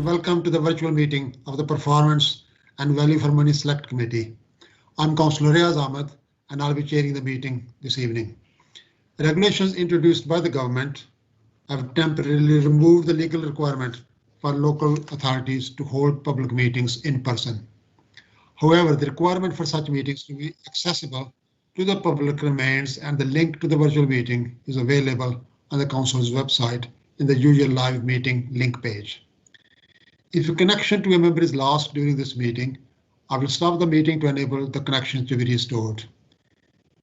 welcome to the virtual meeting of the Performance and Value for Money Select Committee. I'm Councillor Riaz Ahmed and I'll be chairing the meeting this evening. Regulations introduced by the government have temporarily removed the legal requirement for local authorities to hold public meetings in person. However, the requirement for such meetings to be accessible to the public remains, and the link to the virtual meeting is available on the Council's website in the usual live meeting link page. If a connection to a member is lost during this meeting, I will stop the meeting to enable the connection to be restored.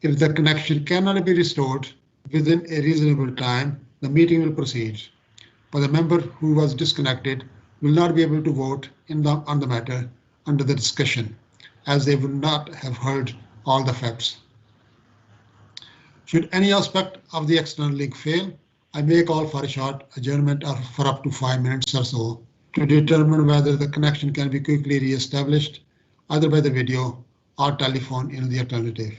If the connection cannot be restored within a reasonable time, the meeting will proceed, but the member who was disconnected will not be able to vote on the matter under the discussion, as they would not have heard all the facts. Should any aspect of the external link fail, I may call for a short adjournment for up to 5 minutes or so to determine whether the connection can be quickly re-established, either by the video or telephone in the alternative.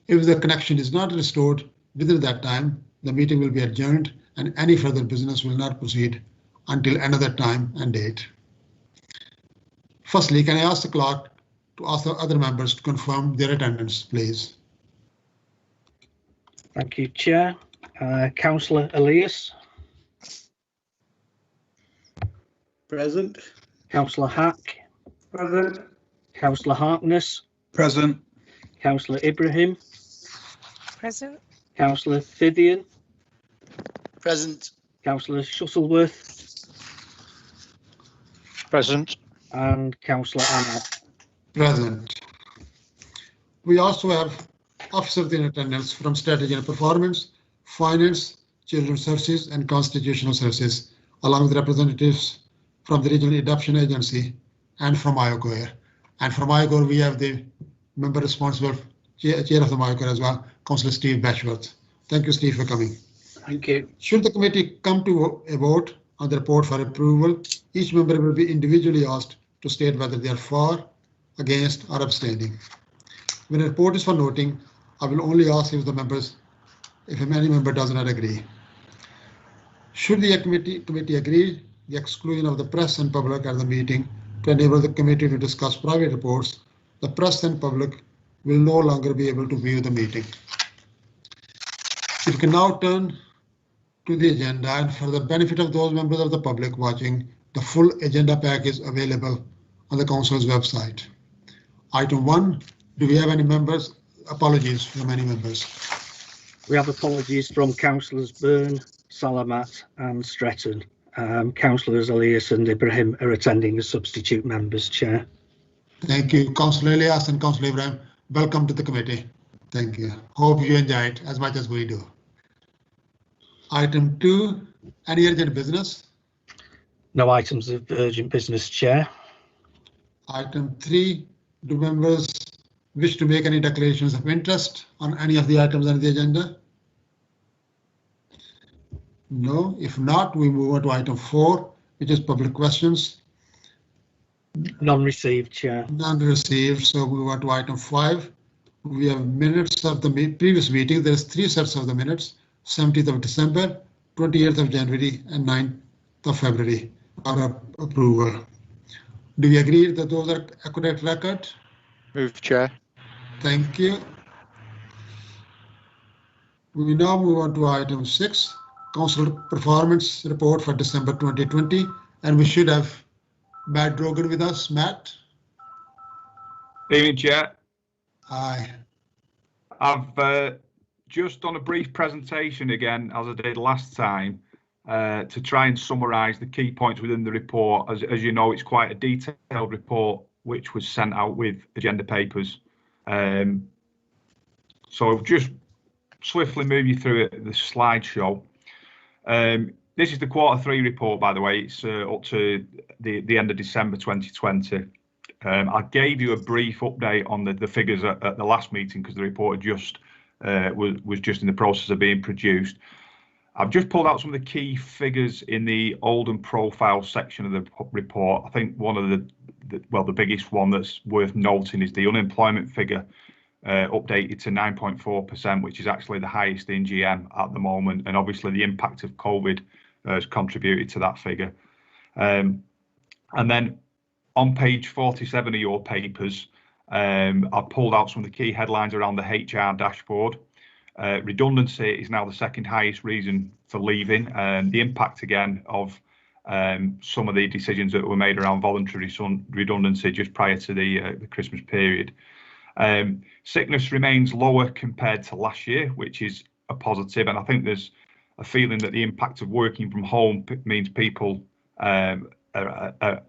If the connection is not restored within that time, the meeting will be adjourned and any further business will not proceed until another time and date. Firstly, can I ask the clerk to ask the other members to confirm their attendance, please? Thank you, Chair. Councillor Elias. Present. Councillor Hack. Present. Councillor Harkness. Present. Councillor Ibrahim. Present. Councillor Fidian. Present. Councillor Shuttleworth. Present. And Councillor Ahmed. Present. We also have officers in attendance from Strategy and Performance, Finance, Children's Services and Constitutional Services, along with representatives from the Regional Adoption Agency and from IOCOR. And from IOCOR, we have the member responsible, chair of the IOCOR as well, Councillor Steve Bashworth. Thank you, Steve, for coming. Thank you. Should the committee come to a vote on the report for approval, each member will be individually asked to state whether they are for, against or abstaining. When a report is for noting, I will only ask if any member does not agree. Should the committee agree the exclusion of the press and public at the meeting to enable the committee to discuss private reports, the press and public will no longer be able to view the meeting. We can now turn to the agenda, and for the benefit of those members of the public watching, the full agenda pack is available on the Council's website. Item 1, do we have any members? Apologies from any members. We have apologies from Councillors Byrne, Salamat and Stretton. Councillors Elias and Ibrahim are attending as substitute members, Chair. Thank you, Councillor Elias and Councillor Ibrahim. Welcome to the committee. Thank you. Hope you enjoy it as much as we do. Item 2, any urgent business? No items of urgent business, Chair. Item 3, do members wish to make any declarations of interest on any of the items on the agenda? No. If not, we move on to item 4, which is public questions. None received, Chair. None received, so we move on to item 5. We have minutes of the previous meeting. There's 3 sets of the minutes, 17th of December, 28th of January and 9th of February are approval. Do we agree that those are a correct record? Move, Chair. Thank you. We now move on to item 6, Council Performance Report for December 2020, and we should have Matt Drogan with us. Matt? Evening, Chair. Hi. I've just done a brief presentation again, as I did last time, to try and summarise the key points within the report. As you know, it's quite a detailed report which was sent out with agenda papers. So I'll just swiftly move you through the slideshow. This is the Q3 report, by the way. It's up to the end of December 2020. I gave you a brief update on the figures at the last meeting because the report just was just in the process of being produced. I've just pulled out some of the key figures in the Oldham profile section of the report. I think one of the biggest one that's worth noting is the unemployment figure updated to 9.4%, which is actually the highest in GM at the moment. And obviously the impact of COVID has contributed to that figure. And then on page 47 of your papers, I've pulled out some of the key headlines around the HR dashboard. Redundancy is now the second highest reason for leaving. The impact again of some of the decisions that were made around voluntary redundancy just prior to the Christmas period. Sickness remains lower compared to last year, which is a positive, and I think there's a feeling that the impact of working from home means people are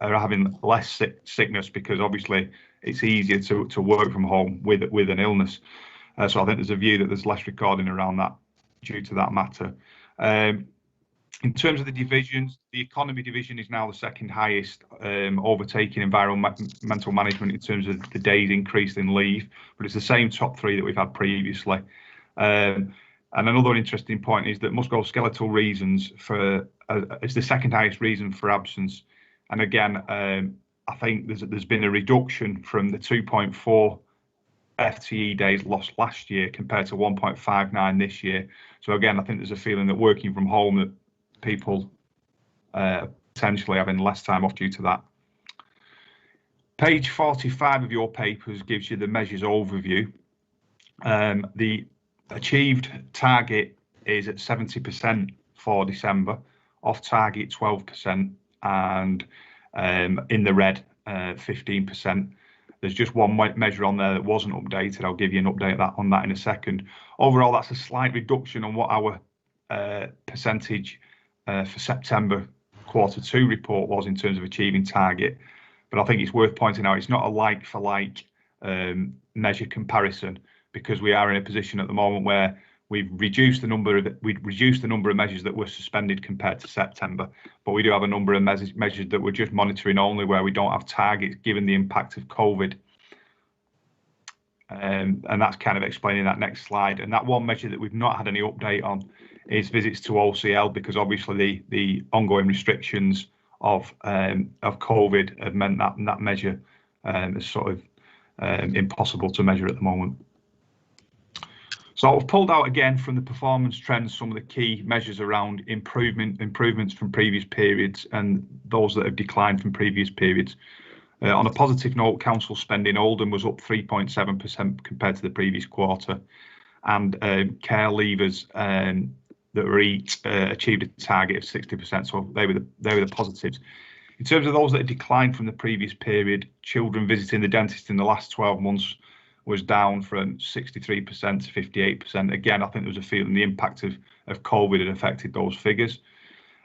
having less sickness, because obviously it's easier to work from home with an illness. So I think there's a view that there's less recording around that due to that matter. In terms of the divisions, the economy division is now the second highest, overtaking environmental management in terms of the days increase in leave, but it's the same top three that we've had previously. And another interesting point is that musculoskeletal reasons is the second highest reason for absence. And again, I think there's been a reduction from the 2.4 FTE days lost last year compared to 1.59 this year. So again, I think there's a feeling that working from home, that people potentially having less time off due to that. Page 45 of your papers gives you the measures overview. The achieved target is at 70% for December, off target 12%, and in the red 15%. There's just one measure on there that wasn't updated. I'll give you an update on that in a second. Overall, that's a slight reduction on what our percentage for September Q2 report was in terms of achieving target. But I think it's worth pointing out it's not a like for like measure comparison, because we are in a position at the moment where we've reduced the number of measures that were suspended compared to September, but we do have a number of measures that we're just monitoring only, where we don't have targets given the impact of COVID. And that's kind of explaining that next slide. And that one measure that we've not had any update on is visits to OCL, because obviously the ongoing restrictions of COVID have meant that measure is sort of impossible to measure at the moment. So I've pulled out again from the performance trends some of the key measures around improvements from previous periods and those that have declined from previous periods. On a positive note, council spending Oldham was up 3.7% compared to the previous quarter, and care leavers that were achieved a target of 60%. So they were the positives. In terms of those that had declined from the previous period, children visiting the dentist in the last 12 months was down from 63% to 58%. Again, I think there was a feeling the impact of COVID had affected those figures.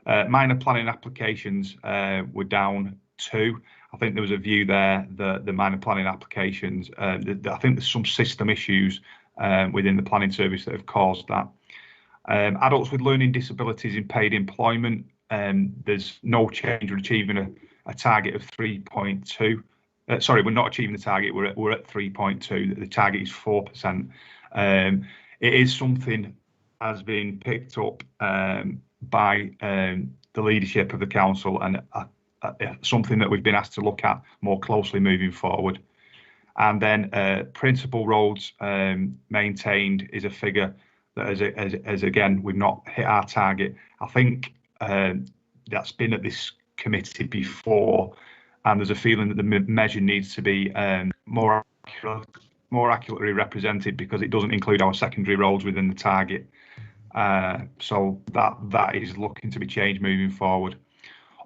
Minor planning applications were down too. I think there was a view there that the minor planning applications, I think there's some system issues within the planning service that have caused that. Adults with learning disabilities in paid employment, there's no change. We're achieving a target of 3.2. Sorry, we're not achieving the target. We're at 3.2. The target is 4%. It is something has been picked up by the leadership of the council, and something that we've been asked to look at more closely moving forward. And then principal roads maintained is a figure that as again we've not hit our target. I think that's been at this committee before, and there's a feeling that the measure needs to be more accurately represented, because it doesn't include our secondary roads within the target. So that is looking to be changed moving forward.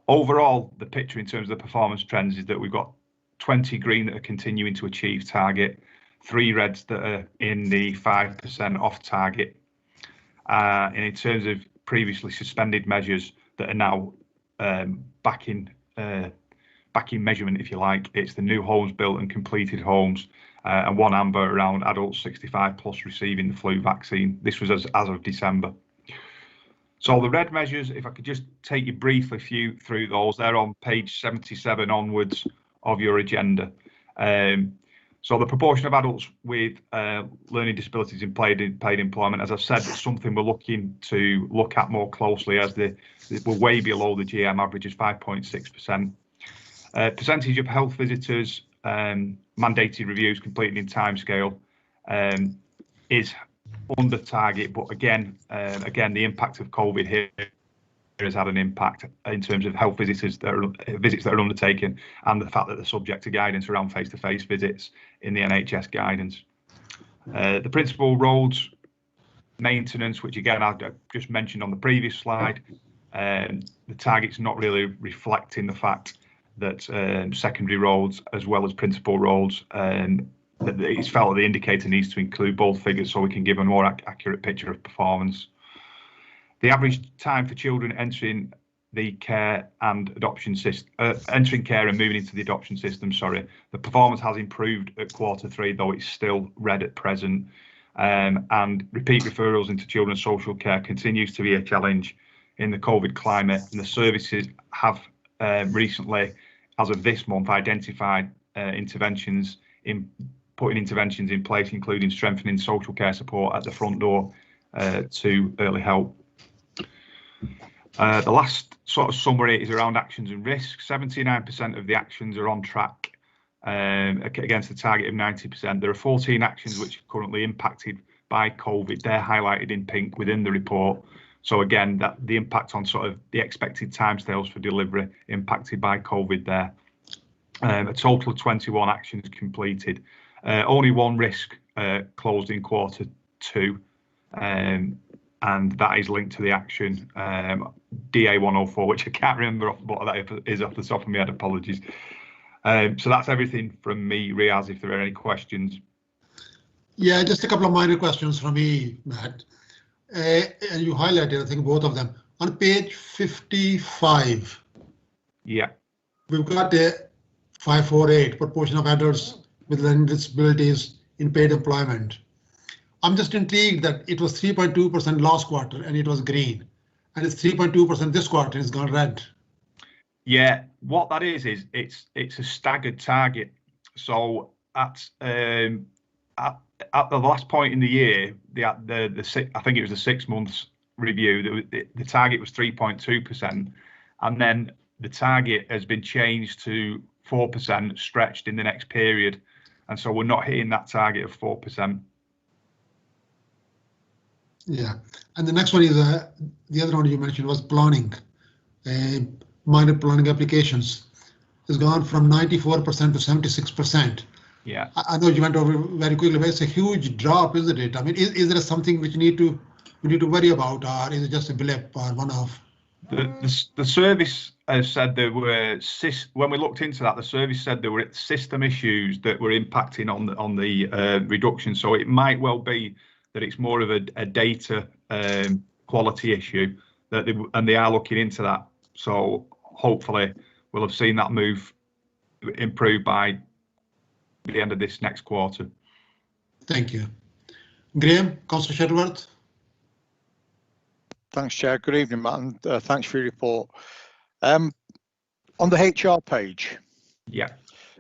Overall, the picture in terms of the performance trends is that we've got 20 green that are continuing to achieve target, 3 reds that are in the 5% off target. And in terms of previously suspended measures that are now back in measurement, if you like, it's the new homes built and completed homes, and 1 amber around adults 65 plus receiving the flu vaccine. This was as of December. So the red measures, if I could just take you briefly through those, they're on page 77 onwards of your agenda. So the proportion of adults with learning disabilities in paid employment, as I've said, it's something we're looking to look at more closely, as we're way below the GM average is 5.6%. Percentage of health visitors, mandated reviews completed in timescale, is under target, but again the impact of COVID here has had an impact in terms of health visits that are undertaken, and the fact that they're subject to guidance around face-to-face visits in the NHS guidance. The principal roads maintenance, which again I just mentioned on the previous slide, the target's not really reflecting the fact that secondary roads as well as principal roads, that it's felt that the indicator needs to include both figures so we can give a more accurate picture of performance. The average time for children entering the care and adoption system, entering care and moving into the adoption system, sorry, the performance has improved at Q3, though it's still red at present. And repeat referrals into children's social care continues to be a challenge in the COVID climate, and the services have recently, as of this month, identified putting interventions in place, including strengthening social care support at the front door to early help. The last sort of summary is around actions and risks. 79% of the actions are on track against the target of 90%. There are 14 actions which are currently impacted by COVID. They're highlighted in pink within the report. So again, that the impact on sort of the expected timescales for delivery impacted by COVID there. A total of 21 actions completed. Only one risk closed in Q2, and that is linked to the action DA 104, which I can't remember what that is off the top of my head. Apologies. So that's everything from me, Riaz, if there are any questions. Yeah, just a couple of minor questions from me, Matt. And you highlighted, I think, both of them. On page 55, yeah, we've got a 548 proportion of adults with learning disabilities in paid employment. I'm just intrigued that it was 3.2% last quarter and it was green, and it's 3.2% this quarter, it's gone red. Yeah, what that is it's a staggered target. So at the last point in the year, I think it was the 6 months review, the target was 3.2%, and then the target has been changed to 4%, stretched in the next period, and so we're not hitting that target of 4%. Yeah, and the next one is the other one you mentioned was planning. Minor planning applications has gone from 94% to 76%. Yeah, I know you went over very quickly, but it's a huge drop, isn't it? I mean, is there something which we need to worry about, or is it just a blip or one-off? The service said there were, when we looked into that, the service said there were system issues that were impacting on the reduction. So it might well be that it's more of a data quality issue, and they are looking into that. So hopefully we'll have seen that move improve by the end of this next quarter. Thank you. Graham, Councillor Shuttleworth. Thanks, Chair. Good evening, Matt, and thanks for your report. On the HR page, yeah,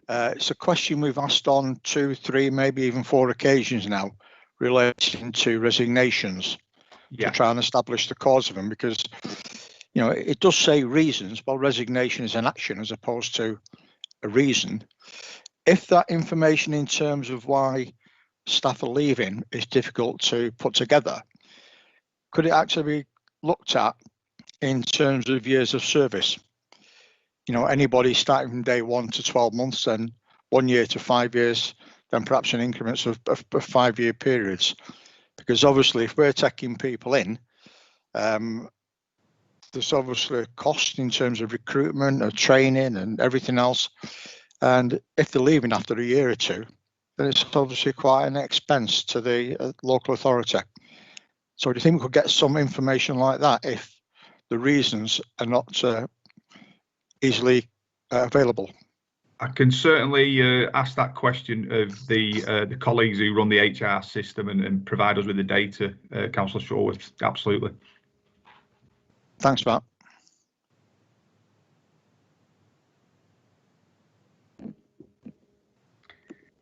it's a question we've asked on 2, 3, maybe even 4 occasions now, relating to resignations, yeah, to try and establish the cause of them, because you know it does say reasons. Well, resignation is an action as opposed to a reason. If that information in terms of why staff are leaving is difficult to put together, could it actually be looked at in terms of years of service? You know, anybody starting from day 1 to 12 months, then 1 year to 5 years, then perhaps in increments of 5-year periods. Because obviously, if we're taking people in, there's obviously a cost in terms of recruitment, of training, and everything else. And if they're leaving after a year or 2, then it's obviously quite an expense to the local authority. So do you think we could get some information like that if the reasons are not easily available? I can certainly ask that question of the colleagues who run the HR system and provide us with the data, Councillor Shuttleworth. Absolutely. Thanks, Matt.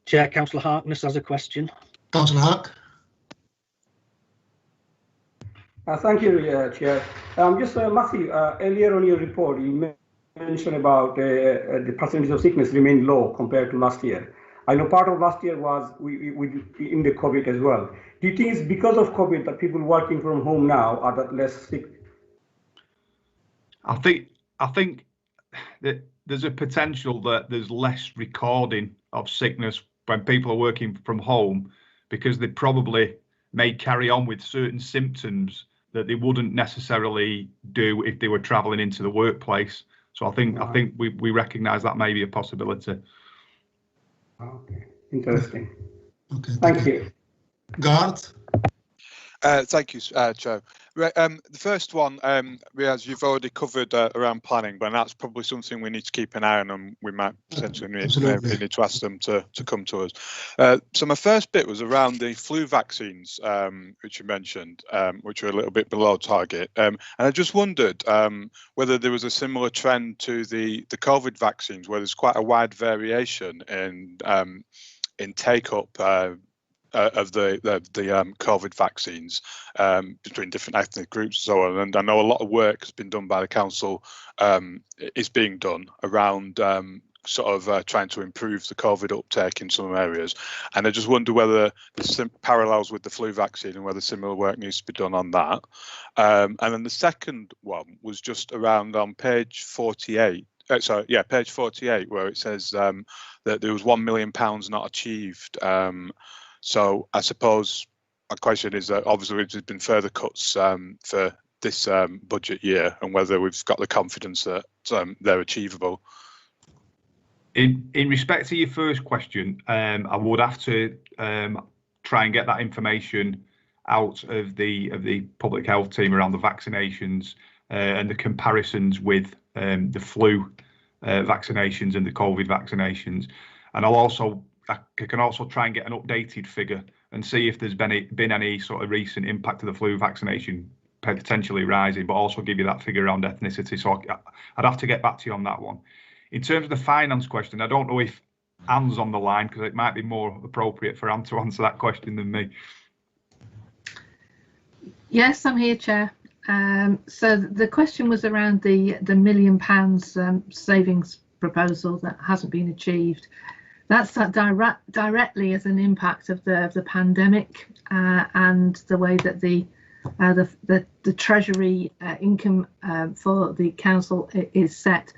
Chair, Councillor Harkness has a question. Councillor Hark. Thank you, Chair. Just Matthew, earlier on your report, you mentioned about the percentage of sickness remained low compared to last year. I know part of last year was in the COVID as well. Do you think it's because of COVID that people working from home now are that less sick? I think that there's a potential that there's less recording of sickness when people are working from home, because they probably may carry on with certain symptoms that they wouldn't necessarily do if they were travelling into the workplace. So I think we recognise that may be a possibility. Okay, interesting. Okay, Thank you. Garth? Thank you, Chair. The first one, as you've already covered around planning, but that's probably something we need to keep an eye on, and we might potentially need to ask them to come to us. So my first bit was around the flu vaccines, which you mentioned, which are a little bit below target. And I just wondered whether there was a similar trend to the COVID vaccines, where there's quite a wide variation in take-up of the COVID vaccines between different ethnic groups and so on. And I know a lot of work has been done by the council, is being done around trying to improve the COVID uptake in some areas. And I just wonder whether there's some parallels with the flu vaccine and whether similar work needs to be done on that. And then the second one was just around on page 48. Page 48, where it says that there was £1 million not achieved. So I suppose my question is that obviously there's been further cuts for this budget year, and whether we've got the confidence that they're achievable. In respect to your first question, I would have to try and get that information out of the public health team around the vaccinations and the comparisons with the flu vaccinations and the COVID vaccinations, and I can also try and get an updated figure and see if there's been any sort of recent impact of the flu vaccination potentially rising, but also give you that figure around ethnicity. So I'd have to get back to you on that one. In terms of the finance question, I don't know if Anne's on the line, because it might be more appropriate for Anne to answer that question than me. Yes, I'm here, Chair. So the question was around the £1 million savings proposal that hasn't been achieved. That's directly as an impact of the pandemic and the way that the Treasury income for the council is set.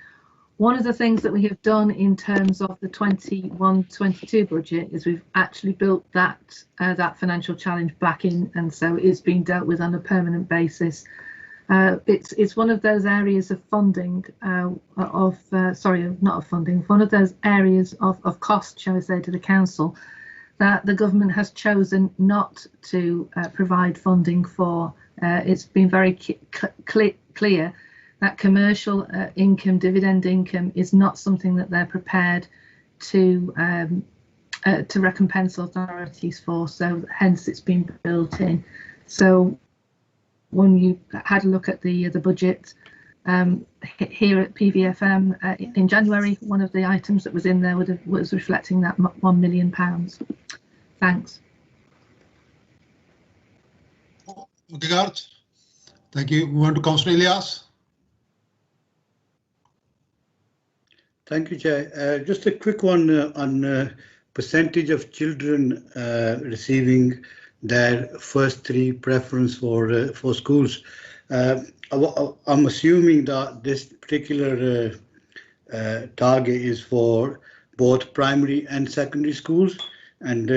One of the things that we have done in terms of the 21-22 budget is we've actually built that financial challenge back in, and so it's been dealt with on a permanent basis. It's one of those areas of funding one of those areas of cost, shall I say, to the council that the government has chosen not to provide funding for. It's been very clear that commercial income, dividend income, is not something that they're prepared to recompense authorities for. So hence it's been built in. So when you had a look at the budget here at PVFM in January, one of the items that was in there was reflecting that £1 million. Thanks. Okay, Garth. Thank you. We want to Councillor Elias. Thank you, Chair. Just a quick one on percentage of children receiving their first three preference for schools. I'm assuming that this particular target is for both primary and secondary schools, and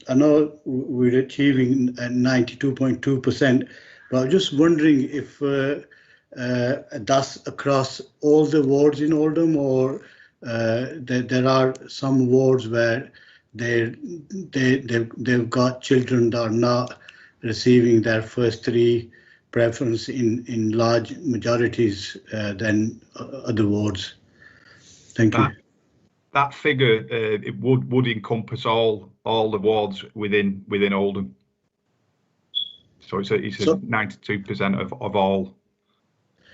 I know we're achieving 92.2%, but I'm just wondering if that's across all the wards in Oldham, or there are some wards where they've got children that are not receiving their first three preference in large majorities than other wards. Thank you. That figure it would encompass all the wards within Oldham. So it's 92% of all.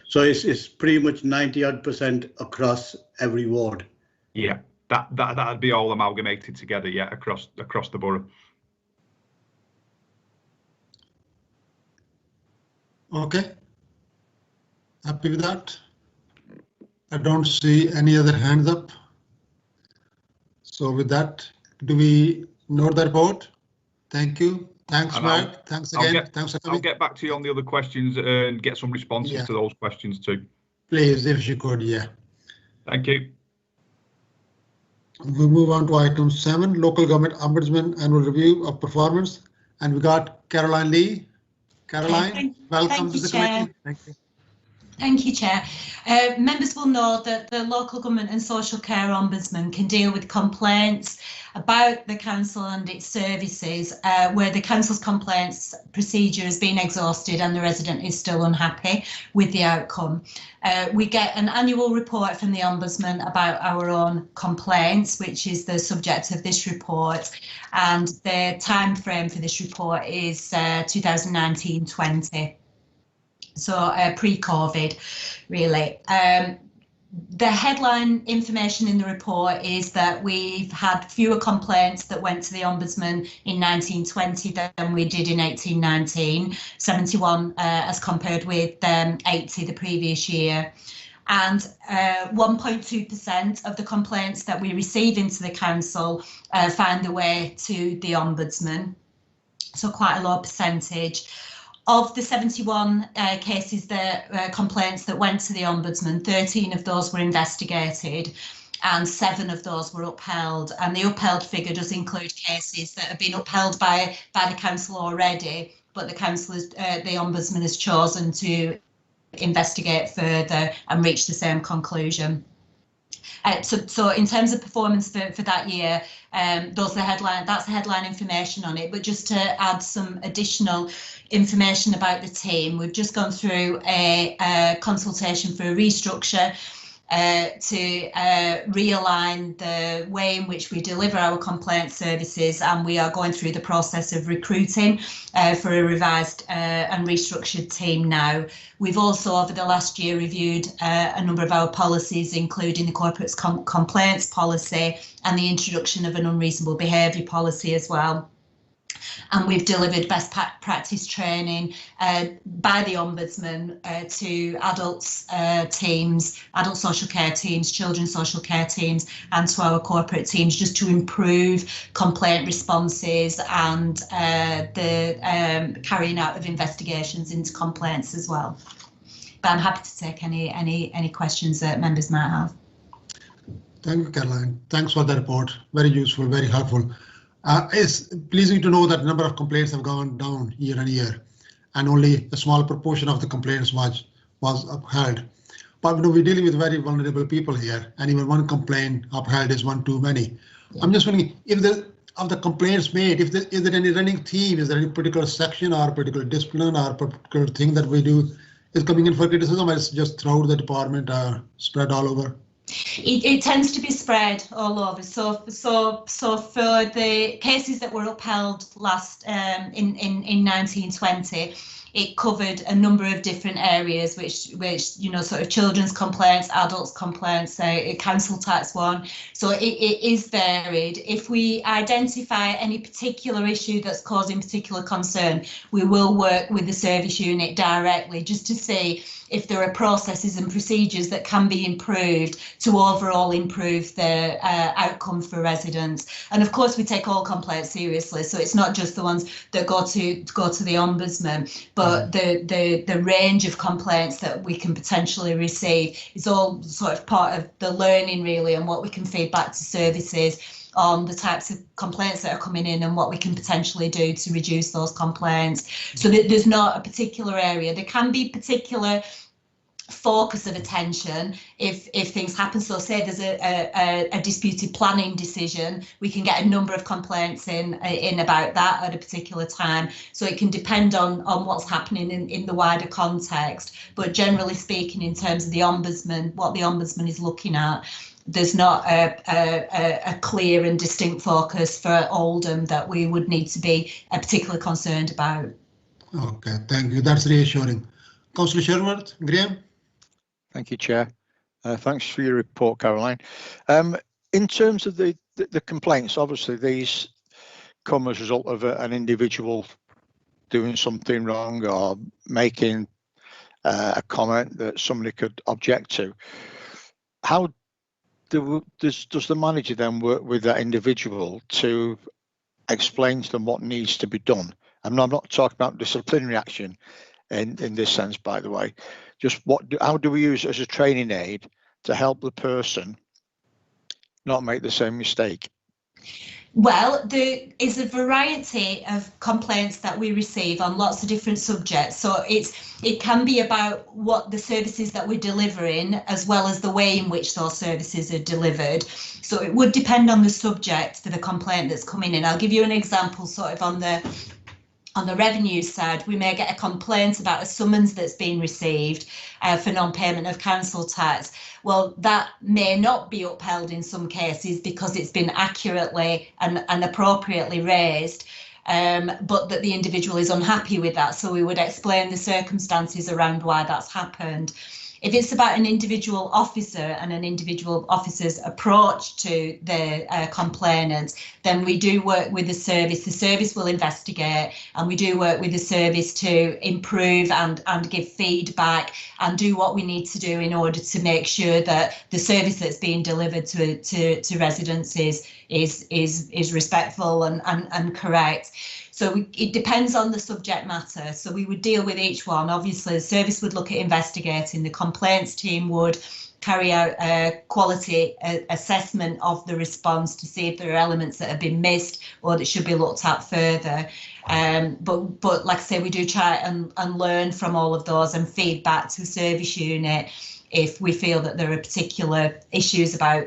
So it's pretty much 90% across every ward. Yeah. That'd be all amalgamated together, yeah, across the borough. Okay. Happy with that? I don't see any other hands up. So with that, do we note the report? Thank you. Thanks, Mark. Thanks again. Thanks for coming. I'll get back to you on the other questions and get some responses to those questions too. Please, if you could, yeah. Thank you. We move on to item 7, Local Government Ombudsman Annual Review of Performance. And we got Caroline Lee. Caroline, welcome to the committee. Thank you. Thank you, Chair. Members will know that the Local Government and Social Care Ombudsman can deal with complaints about the council and its services where the council's complaints procedure has been exhausted and the resident is still unhappy with the outcome. We get an annual report from the Ombudsman about our own complaints, which is the subject of this report, and the time frame for this report is 2019-20. So pre-COVID, really. The headline information in the report is that we've had fewer complaints that went to the Ombudsman in 1920 than we did in 1819, 71 as compared with 80 the previous year. And 1.2% of the complaints that we receive into the council find their way to the Ombudsman, so quite a low percentage. Of the 71 cases that complaints that went to the Ombudsman, 13 of those were investigated and 7 of those were upheld. And the upheld figure does include cases that have been upheld by the council already, but the council, the Ombudsman has chosen to investigate further and reach the same conclusion. So in terms of performance for that year, that's the headline information on it. But just to add some additional information about the team, we've just gone through a consultation for a restructure to realign the way in which we deliver our complaint services, and we are going through the process of recruiting for a revised and restructured team now. We've also, over the last year, reviewed a number of our policies, including the corporate complaints policy and the introduction of an unreasonable behaviour policy as well. And we've delivered best practice training by the Ombudsman to adults teams, adult social care teams, children's social care teams, and to our corporate teams, just to improve complaint responses and the carrying out of investigations into complaints as well. But I'm happy to take any questions that members might have. Thank you, Caroline. Thanks for the report. Very useful, very helpful. It's pleasing to know that the number of complaints have gone down year on year, and only a small proportion of the complaints was upheld. But we're dealing with very vulnerable people here, and even one complaint upheld is one too many. Yeah. I'm just wondering if of the complaints made, is there any running theme? Is there any particular section or particular discipline or particular thing that we do is coming in for criticism, or it's just throughout the department or spread all over? It tends to be spread all over. So for the cases that were upheld last in 1920, it covered a number of different areas, which sort of children's complaints, adults complaints, council tax one. So it is varied. If we identify any particular issue that's causing particular concern, we will work with the service unit directly just to see if there are processes and procedures that can be improved to overall improve the outcome for residents. And of course, we take all complaints seriously, so it's not just the ones that go to the Ombudsman, but the range of complaints that we can potentially receive is all sort of part of the learning, really, and what we can feed back to services on the types of complaints that are coming in and what we can potentially do to reduce those complaints. So there's not a particular area. There can be particular focus of attention if things happen. So say there's a disputed planning decision, we can get a number of complaints in about that at a particular time. So it can depend on what's happening in the wider context. But generally speaking, in terms of the Ombudsman, what the Ombudsman is looking at, there's not a clear and distinct focus for Oldham that we would need to be particularly concerned about. Okay, thank you. That's reassuring. Councillor Sherwood, Graham. Thank you, Chair. Thanks for your report, Caroline. In terms of the complaints, obviously these come as a result of an individual doing something wrong or making a comment that somebody could object to. How does the manager then work with that individual to explain to them what needs to be done? I'm not talking about disciplinary action in this sense, by the way, Just how do we use it as a training aid to help the person not make the same mistake? Well, there is a variety of complaints that we receive on lots of different subjects. So it can be about what the services that we're delivering, as well as the way in which those services are delivered. So it would depend on the subject for the complaint that's coming in. I'll give you an example sort of on the revenue side. We may get a complaint about a summons that's been received for non-payment of council tax. Well, that may not be upheld in some cases because it's been accurately and appropriately raised, but that the individual is unhappy with that. So we would explain the circumstances around why that's happened. If it's about an individual officer and an individual officer's approach to the complainant, then we do work with the service. The service will investigate, and we do work with the service to improve and give feedback and do what we need to do in order to make sure that the service that's being delivered to residents is respectful and correct. So it depends on the subject matter. So we would deal with each one. Obviously, the service would look at investigating. The complaints team would carry out a quality assessment of the response to see if there are elements that have been missed or that should be looked at further. But like I say, we do try and learn from all of those and feed back to the service unit if we feel that there are particular issues about,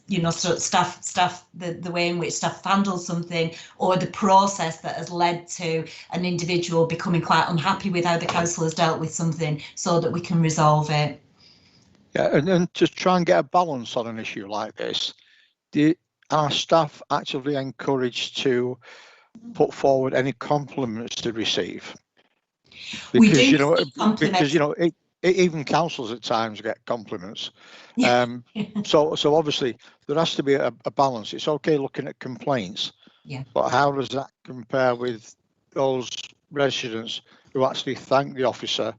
you know, sort of staff, the way in which staff handle something, or the process that has led to an individual becoming quite unhappy with how the council has dealt with something, so that we can resolve it. Yeah, and to try and get a balance on an issue like this, are staff actively encouraged to put forward any compliments to receive? Because even councils at times get compliments. So obviously there has to be a balance. It's okay looking at complaints, but how does that compare with those residents who actually thank the officer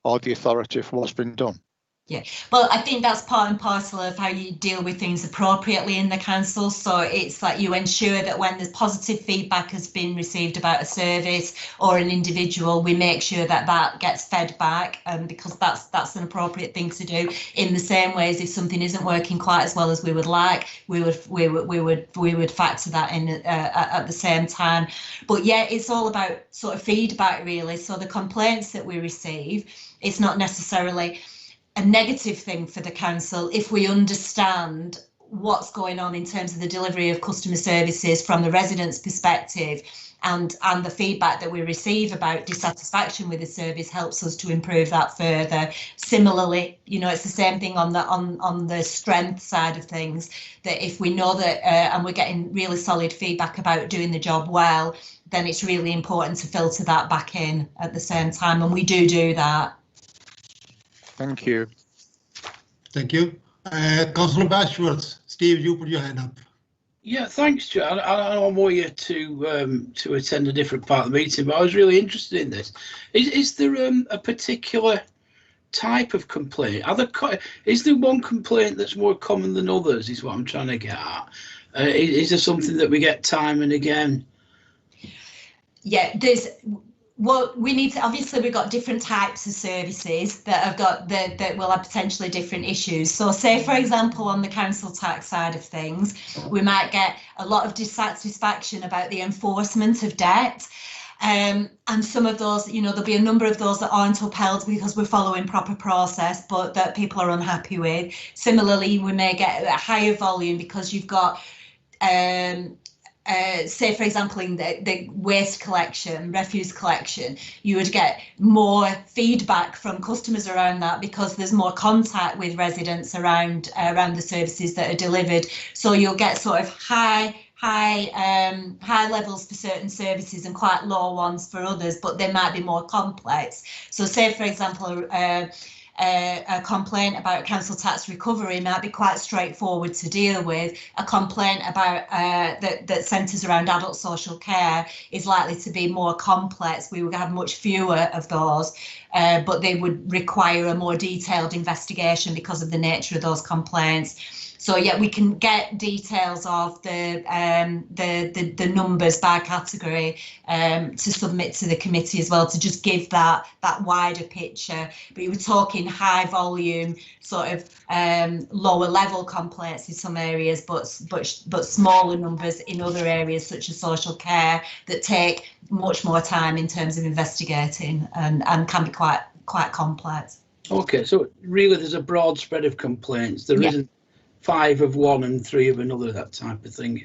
or the authority for what's been done? Yeah, well, I think that's part and parcel of how you deal with things appropriately in the council. So it's like you ensure that when there's positive feedback has been received about a service or an individual, we make sure that that gets fed back, because that's an appropriate thing to do. In the same way as if something isn't working quite as well as we would like, we would factor that in at the same time. But yeah, it's all about sort of feedback really. So the complaints that we receive, it's not necessarily a negative thing for the council if we understand what's going on in terms of the delivery of customer services from the residents' perspective, and the feedback that we receive about dissatisfaction with the service helps us to improve that further. Similarly, you know, it's the same thing on the strength side of things, that if we know that and we're getting really solid feedback about doing the job well, then it's really important to filter that back in at the same time, and we do that. Thank you. Thank you. Councillor Bashworth, Steve, you put your hand up. Yeah, thanks, Joe. I know I'm away to attend a different part of the meeting, but I was really interested in this. Is there a particular type of complaint? Is there one complaint that's more common than others, is what I'm trying to get at? Is there something that we get time and again? Yeah, well, we need to, obviously we've got different types of services that have got that will have potentially different issues. So say, for example, on the council tax side of things, we might get a lot of dissatisfaction about the enforcement of debt. And some of those, you know, there'll be a number of those that aren't upheld because we're following proper process, but that people are unhappy with. Similarly, we may get a higher volume because you've got say, for example, in the waste collection, refuse collection, you would get more feedback from customers around that because there's more contact with residents around the services that are delivered. So you'll get sort of high levels for certain services and quite low ones for others, but they might be more complex. So say, for example, a complaint about council tax recovery might be quite straightforward to deal with. A complaint about that centres around adult social care is likely to be more complex. We would have much fewer of those, but they would require a more detailed investigation because of the nature of those complaints. So yeah, we can get details of the numbers by category to submit to the committee as well, to just give that wider picture. But you were talking high volume, sort of lower level complaints in some areas, but smaller numbers in other areas such as social care that take much more time in terms of investigating and can be quite complex. Okay, so really there's a broad spread of complaints. There isn't 5 of one and 3 of another, that type of thing.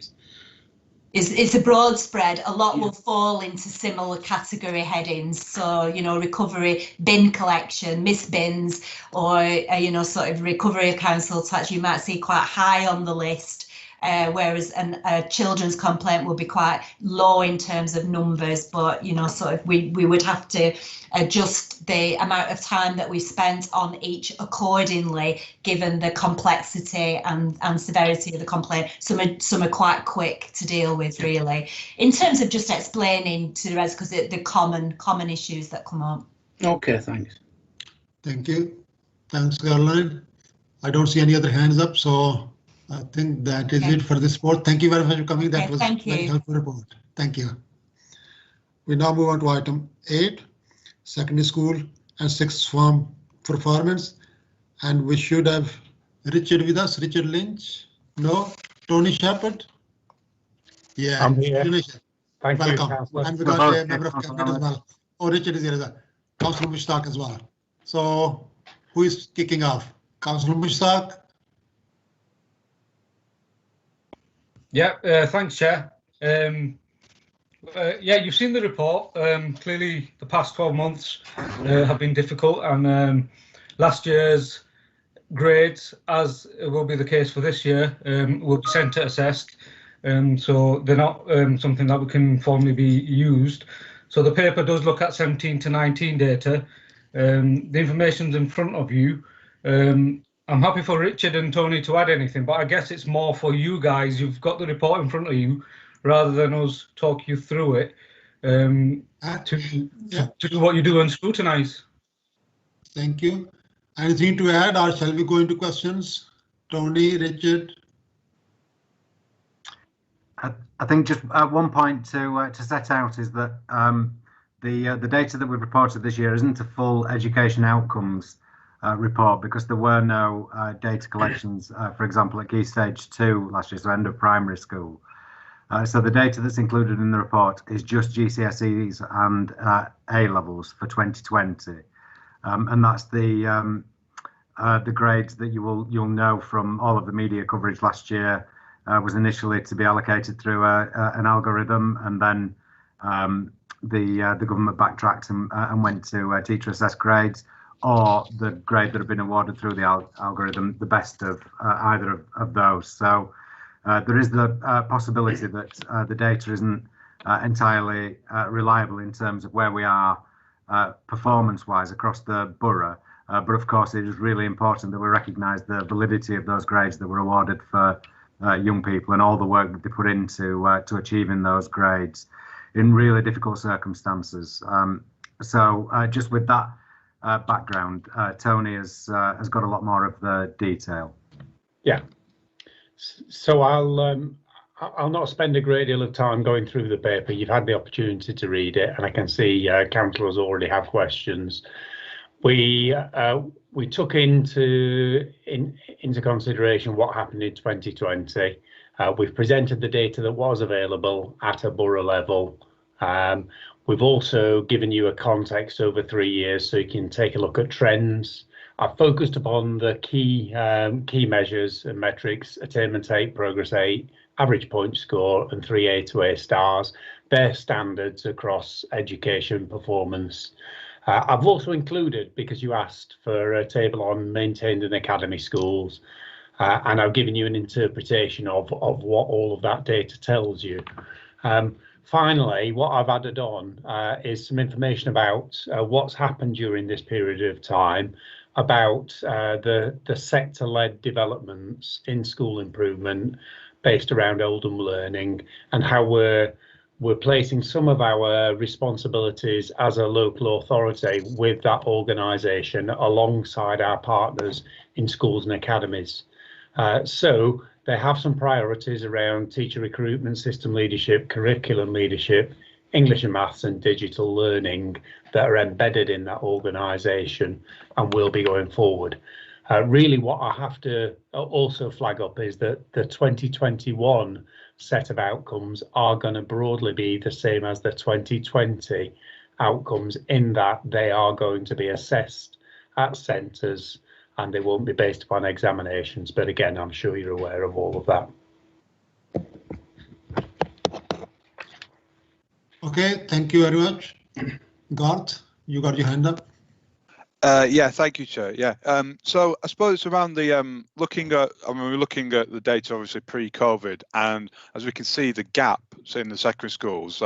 It's a broad spread. A lot will fall into similar category headings. So, you know, recovery, bin collection, miss bins, or, you know, sort of recovery of council tax, you might see quite high on the list. Whereas a children's complaint will be quite low in terms of numbers, but, you know, sort of we would have to adjust the amount of time that we spent on each accordingly, given the complexity and severity of the complaint. Some are quite quick to deal with, really, in terms of just explaining to the rest, because the common issues that come up. Okay, thanks. Thank you. Thanks, Caroline. I don't see any other hands up, so I think that is it for this report. Thank you very much for coming. That was a very helpful report. Thank you. We now move on to item 8, secondary school and sixth form performance. And we should have Richard with us. Richard Lynch? No? Tony Shepherd? Yeah. I'm here. Thank welcome. You, and we got a member of cabinet as well. Oh, Richard is here as well. Councillor Mushtaq as well. So who is kicking off? Councillor Mushtaq? Yeah, thanks, Chair. Yeah, you've seen the report. Clearly, the past 12 months have been difficult, and last year's grades, as will be the case for this year, will be centre assessed. So they're not something that can formally be used. So the paper does look at 17 to 19 data. The information's in front of you. I'm happy for Richard and Tony to add anything, but I guess it's more for you guys. You've got the report in front of you, rather than us talk you through it, to do what you do and scrutinise. Thank you. Anything to add, or shall we go into questions? Tony, Richard? I think just one point to set out is that the data that we've reported this year isn't a full education outcomes report, because there were no data collections, for example, at Key Stage 2 last year, so end of primary school. So the data that's included in the report is just GCSEs and A levels for 2020, and that's the grades that you'll know from all of the media coverage last year. Was initially to be allocated through an algorithm, and then the government backtracked and went to teacher assessed grades, or the grade that have been awarded through the algorithm, the best of either of those. So there is the possibility that the data isn't entirely reliable in terms of where we are performance-wise across the borough. But of course, it is really important that we recognise the validity of those grades that were awarded for young people and all the work that they put into to achieving those grades in really difficult circumstances. So just with that background, Tony has got a lot more of the detail. Yeah. So I'll not spend a great deal of time going through the paper. You've had the opportunity to read it, and I can see councillors already have questions. We took into consideration what happened in 2020. We've presented the data that was available at a borough level. We've also given you a context over 3 years, so you can take a look at trends. I've focused upon the key measures and metrics: attainment 8, progress 8, average point score, and 3A to A stars. They're standards across education performance. I've also included, because you asked for a table on maintained and academy schools, and I've given you an interpretation of what all of that data tells you. Finally, what I've added on is some information about what's happened during this period of time, about the sector-led developments in school improvement based around Oldham learning, and how we're placing some of our responsibilities as a local authority with that organisation alongside our partners in schools and academies. So they have some priorities around teacher recruitment, system leadership, curriculum leadership, English and maths and digital learning that are embedded in that organisation and will be going forward. Really what I have to also flag up is that the 2021 set of outcomes are going to broadly be the same as the 2020 outcomes, in that they are going to be assessed at centres and they won't be based upon examinations. But again, I'm sure you're aware of all of that. Okay, thank you very much. Garth, you got your hand up. Yeah, thank you, Chair. Yeah, so I suppose around the we're looking at the data obviously pre-COVID, and as we can see, the gap in the secondary schools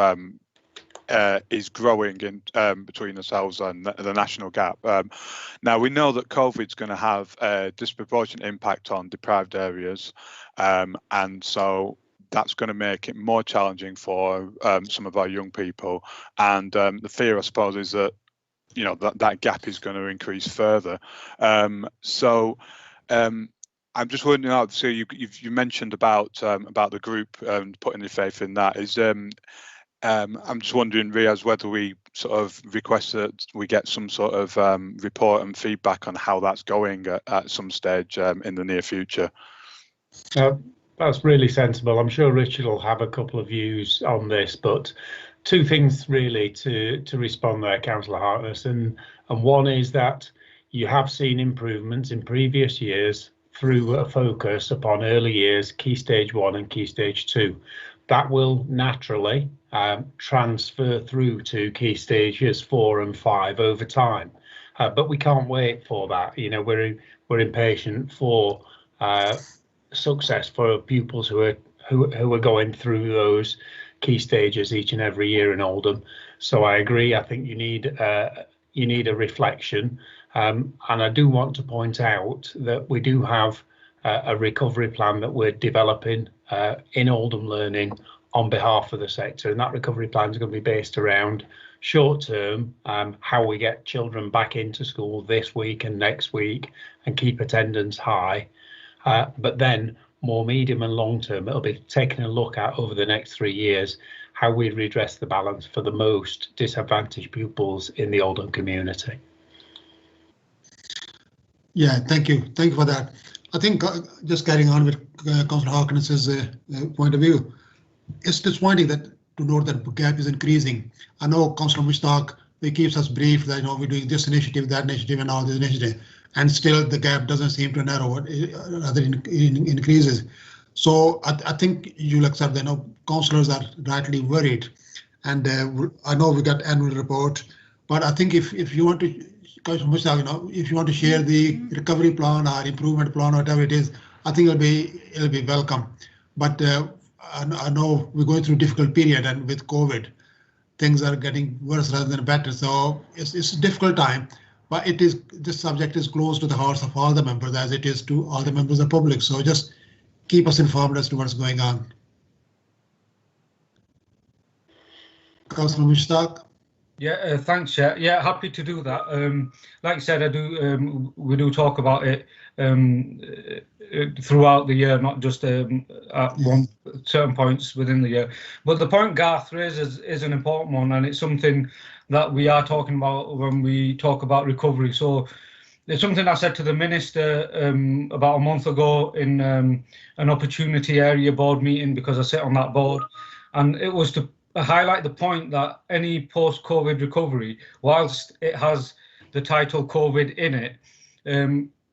is growing in between ourselves and the national gap. Now we know that COVID's going to have a disproportionate impact on deprived areas, and so that's going to make it more challenging for some of our young people. And the fear, I suppose, is that that gap is going to increase further. So I'm just wondering, so you mentioned about the group putting their faith in that. Is I'm just wondering, Riaz, whether we sort of request that we get some sort of report and feedback on how that's going at some stage in the near future. That's really sensible. I'm sure Richard will have a couple of views on this, but two things really to respond there, Councillor Harkness, and one is that you have seen improvements in previous years through a focus upon early years, Key Stage 1 and Key Stage 2. That will naturally transfer through to Key Stages 4 and 5 over time, but we can't wait for that. We're impatient for success for pupils who are going through those key stages each and every year in Oldham. So I agree. I think you need a reflection, and I do want to point out that we do have a recovery plan that we're developing in Oldham Learning on behalf of the sector, and that recovery plan is going to be based around short term, how we get children back into school this week and next week and keep attendance high. But then more medium and long term, it'll be taking a look at over the next 3 years how we redress the balance for the most disadvantaged pupils in the Oldham community. Yeah, thank you for that. I think just carrying on with Councillor Harkness's point of view, it's disappointing to note that the gap is increasing. I know Councillor Mushtaq, he keeps us brief that we're doing this initiative, that initiative, and all this initiative, and still the gap doesn't seem to narrow, rather increases. So I think you'll accept that councillors are rightly worried, and I know we got annual report, but I think if you want to, Councillor Mushtaq, if you want to share the recovery plan or improvement plan, whatever it is, I think it'll be welcome. But I know we're going through a difficult period, and with COVID, things are getting worse rather than better. So it's a difficult time, but this subject is close to the hearts of all the members, as it is to all the members of the public. So just keep us informed as to what's going on. Councillor Mushtaq. Yeah, thanks, Chair. Yeah, happy to do that. Like I said, we do talk about it throughout the year, not just at certain points within the year. But the point Garth raises is an important one, and it's something that we are talking about when we talk about recovery. So it's something I said to the Minister about a month ago in an opportunity area board meeting, because I sit on that board, and it was to highlight the point that any post-COVID recovery, whilst it has the title COVID in it,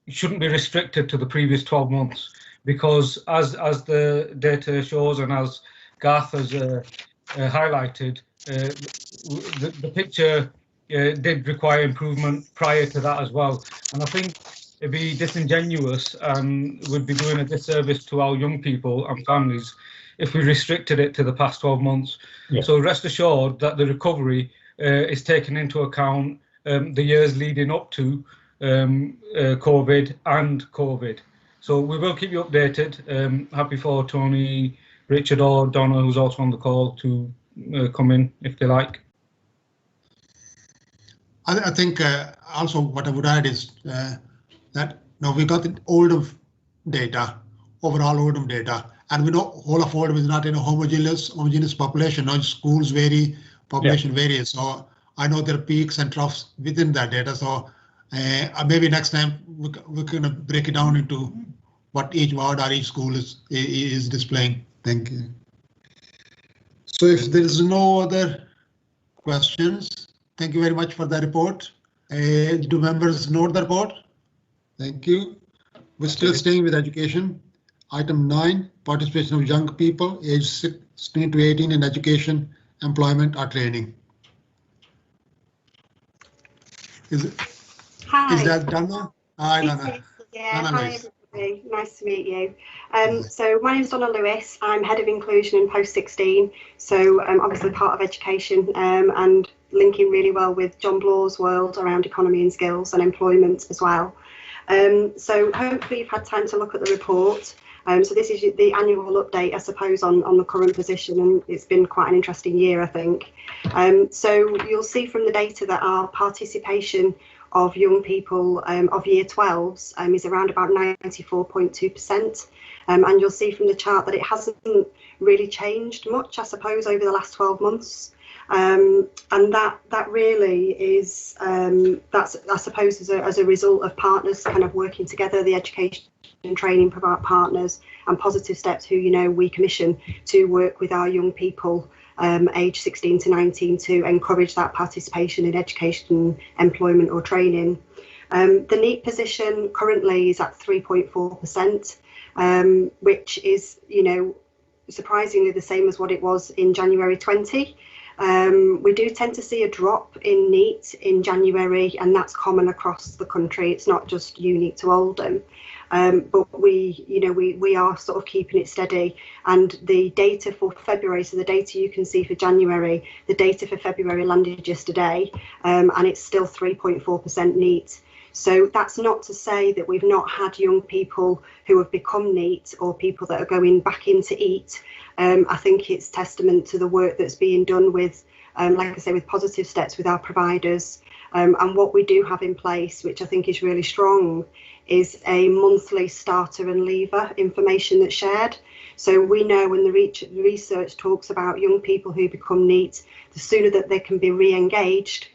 shouldn't be restricted to the previous 12 months, because as the data shows and as Garth has highlighted, the picture did require improvement prior to that as well. And I think it'd be disingenuous and would be doing a disservice to our young people and families if we restricted it to the past 12 months. Yeah. So rest assured that the recovery is taking into account the years leading up to COVID and COVID. So we will keep you updated. Happy for Tony, Richard or Donna, who's also on the call, to come in if they like. I think also what I would add is that now we got the Oldham data, overall Oldham data. And we know whole of Oldham is not in a homogeneous population. Now schools vary, population varies. So I know there are peaks and troughs within that data. So maybe next time we can break it down into what each ward or each school is displaying. Thank you. So if there is no other questions, thank you very much for the report. Do members note the report? Thank you. We're still staying with education. Item 9, participation of young people aged 16 to 18 in education, employment or training. Is that Donna? Hi, Donna. Yeah, Donna, hi nice. everybody. Nice to meet you. So my name is Donna Lewis. I'm Head of Inclusion in Post 16. So I'm obviously part of education and linking really well with John Blaw's world around economy and skills and employment as well. So hopefully you've had time to look at the report. So this is the annual update, I suppose, on the current position, and it's been quite an interesting year, I think. So you'll see from the data that our participation of young people of year 12s is around about 94.2%. And you'll see from the chart that it hasn't really changed much, I suppose, over the last 12 months. And that really is, that's, I suppose, as a result of partners kind of working together, the education and training partners and Positive Steps, who, you know, we commission to work with our young people aged 16 to 19 to encourage that participation in education, employment or training. The NEET position currently is at 3.4%, which is, you know, surprisingly the same as what it was in January 20. We do tend to see a drop in NEET in January, and that's common across the country. It's not just unique to Oldham. But we are sort of keeping it steady, and the data for February, so the data you can see for January, the data for February landed yesterday, and it's still 3.4% NEET. So that's not to say that we've not had young people who have become NEET or people that are going back into EAT. I think it's testament to the work that's being done with, like I say, with Positive Steps with our providers. And what we do have in place, which I think is really strong, is a monthly starter and leaver information that's shared. So we know when the research talks about young people who become NEET, the sooner that they can be re-engaged,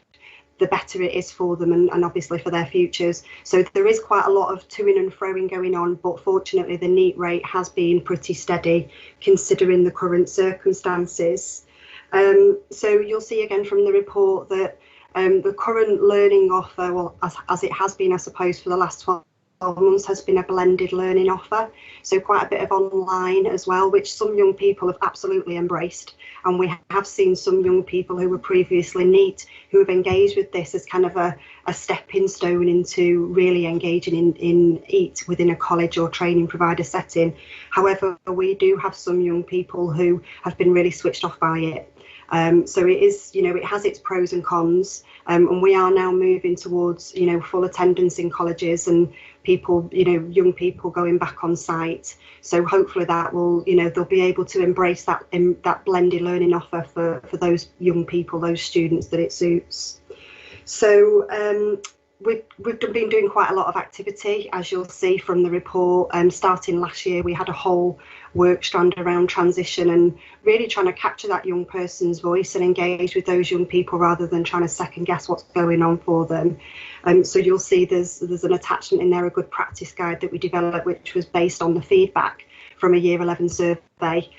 the better it is for them and obviously for their futures. So there is quite a lot of toing and froing going on, but fortunately the NEET rate has been pretty steady considering the current circumstances. So you'll see again from the report that the current learning offer, well, as it has been, I suppose, for the last 12 months, has been a blended learning offer. So quite a bit of online as well, which some young people have absolutely embraced. And we have seen some young people who were previously NEET who have engaged with this as kind of a stepping stone into really engaging in EAT within a college or training provider setting. However, we do have some young people who have been really switched off by it. So it is, you know, it has its pros and cons, and we are now moving towards, you know, full attendance in colleges and people, you know, young people going back on site. So hopefully that will, you know, they'll be able to embrace that that blended learning offer for those young people, those students that it suits. So we've been doing quite a lot of activity, as you'll see from the report. Starting last year, we had a whole work strand around transition and really trying to capture that young person's voice and engage with those young people rather than trying to second guess what's going on for them. So you'll see there's an attachment in there, a good practice guide that we developed, which was based on the feedback from a Year 11 survey.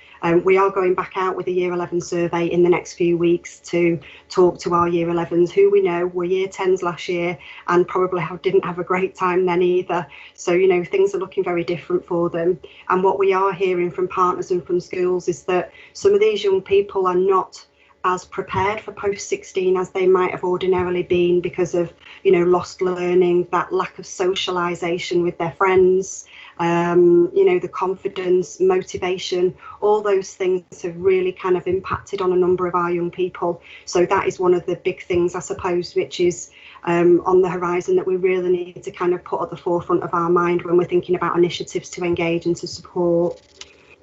We are going back out with a Year 11 survey in the next few weeks to talk to our Year 11s who we know were Year 10s last year and probably didn't have a great time then either. So, you know, things are looking very different for them. And what we are hearing from partners and from schools is that some of these young people are not as prepared for post-16 as they might have ordinarily been because of, you know, lost learning, that lack of socialisation with their friends, you know, the confidence, motivation, all those things have really kind of impacted on a number of our young people. So that is one of the big things, I suppose, which is on the horizon that we really need to kind of put at the forefront of our mind when we're thinking about initiatives to engage and to support.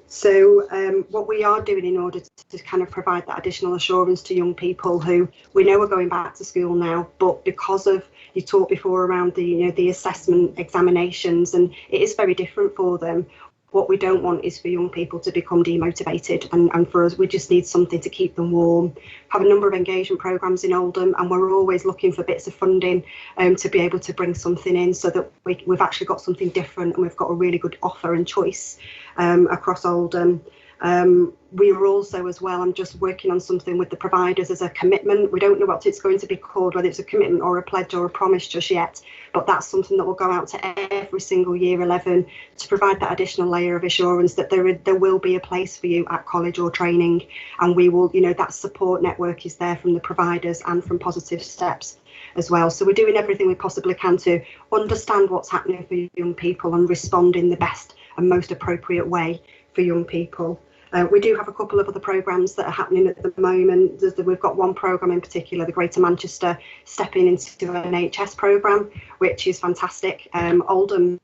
So what we are doing in order to kind of provide that additional assurance to young people who we know are going back to school now, but because of, you talked before around the, you know, the assessment examinations, and it is very different for them. What we don't want is for young people to become demotivated, and for us, we just need something to keep them warm. Have a number of engagement programs in Oldham, and we're always looking for bits of funding to be able to bring something in, so that we've actually got something different, and we've got a really good offer and choice across Oldham. We were also, as well, I'm just working on something with the providers as a commitment. We don't know what it's going to be called, whether it's a commitment or a pledge or a promise just yet, but that's something that will go out to every single year 11 to provide that additional layer of assurance that there will be a place for you at college or training, and we will, you know, that support network is there from the providers and from Positive Steps as well. So we're doing everything we possibly can to understand what's happening for young people and respond in the best and most appropriate way for young people. We do have a couple of other programmes that are happening at the moment. We've got one programme in particular, the Greater Manchester Stepping into an NHS programme, which is fantastic. Oldham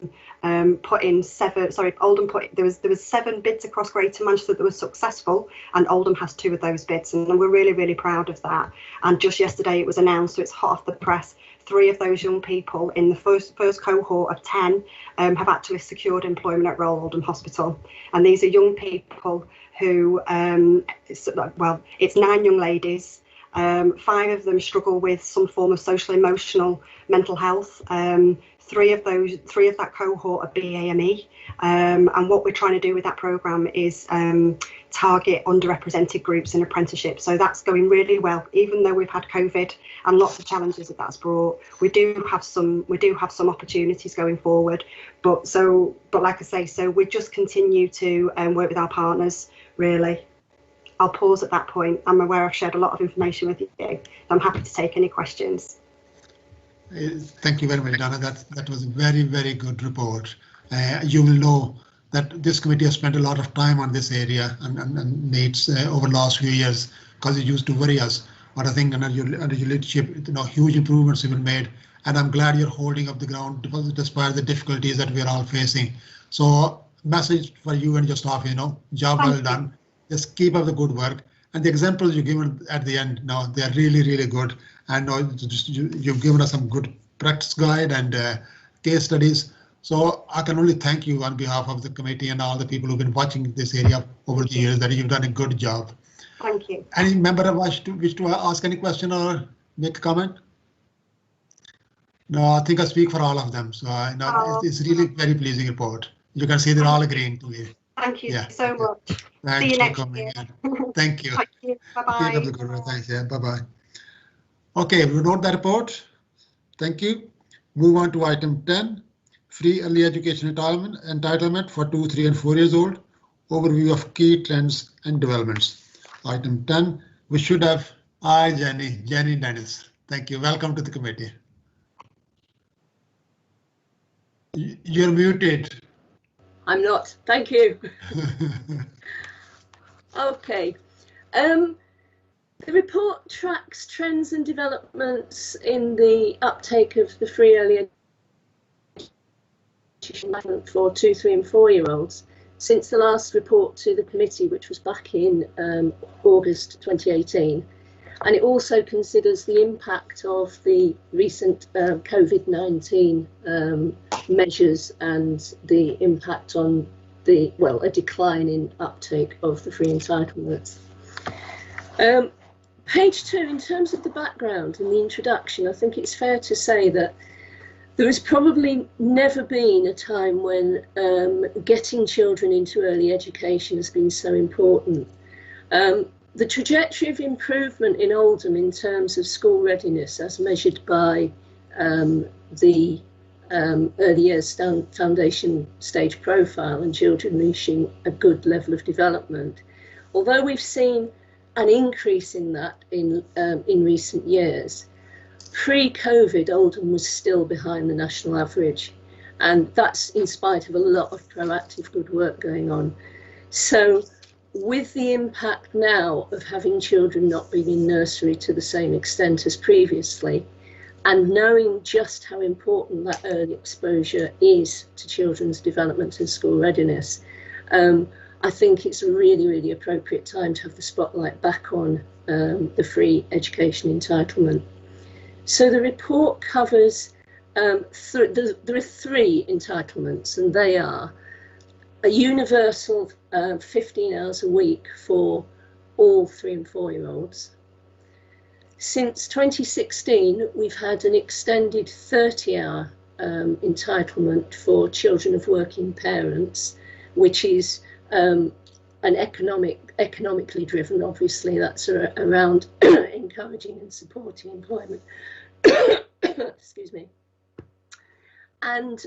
put in there was 7 bids across Greater Manchester that were successful, and Oldham has 2 of those bids, and we're really, really proud of that. And just yesterday it was announced, so it's hot off the press, 3 of those young people in the first cohort of 10 have actually secured employment at Royal Oldham Hospital. And these are young people who, it's 9 young ladies. 5 of them struggle with some form of social, emotional, mental health. 3 of that cohort are BAME. And what we're trying to do with that programme is target underrepresented groups in apprenticeship. So that's going really well, even though we've had COVID and lots of challenges that that's brought. We do have some opportunities going forward. But like I say, so we just continue to work with our partners, really. I'll pause at that point. I'm aware I've shared a lot of information with you. I'm happy to take any questions. Thank you very much, Dana. That was a very, very good report. You will know that this committee has spent a lot of time on this area and needs over the last few years, because it used to worry us. But I think under your leadership, huge improvements have been made, and I'm glad you're holding up the ground despite the difficulties that we're all facing. So, message for you and your staff, job well done. Just keep up the good work. And the examples you've given at the end, they're really, really good. And you've given us some good practice guide and case studies. So I can only thank you on behalf of the committee and all the people who've been watching this area over the years, that you've done a good job. Thank you. Any member wish to ask any question or make a comment? No, I think I speak for all of them. So it's really very pleasing report. You can see they're all agreeing to it. Thank you so much. Thanks See you for next coming year. in. Thank you. Thank you. Bye-bye. Keep up the good work. Thanks. Yeah. Bye-bye. Okay, we note that report. Thank you. Move on to item 10, free early education entitlement for 2, 3 and 4 years old. Overview of key trends and developments. Item 10, we should have Jenny Dennis. Thank you. Welcome to the committee. You're muted. I'm not. Thank you. Okay. The report tracks trends and developments in the uptake of the free early education for 2, 3 and 4 year olds since the last report to the committee, which was back in August 2018. And it also considers the impact of the recent COVID-19 measures and the impact on a decline in uptake of the free entitlements. Page 2, in terms of the background and the introduction, I think it's fair to say that there has probably never been a time when getting children into early education has been so important. The trajectory of improvement in Oldham in terms of school readiness, as measured by the early years foundation stage profile and children reaching a good level of development, although we've seen an increase in that in recent years, pre-COVID, Oldham was still behind the national average, and that's in spite of a lot of proactive good work going on. So with the impact now of having children not being in nursery to the same extent as previously, and knowing just how important that early exposure is to children's development and school readiness, I think it's a really, really appropriate time to have the spotlight back on the free education entitlement. So the report covers, there are 3 entitlements, and they are a universal 15 hours a week for all 3 and 4 year olds. Since 2016, we've had an extended 30-hour entitlement for children of working parents, which is an economically driven, obviously, that's around encouraging and supporting employment. Excuse me. And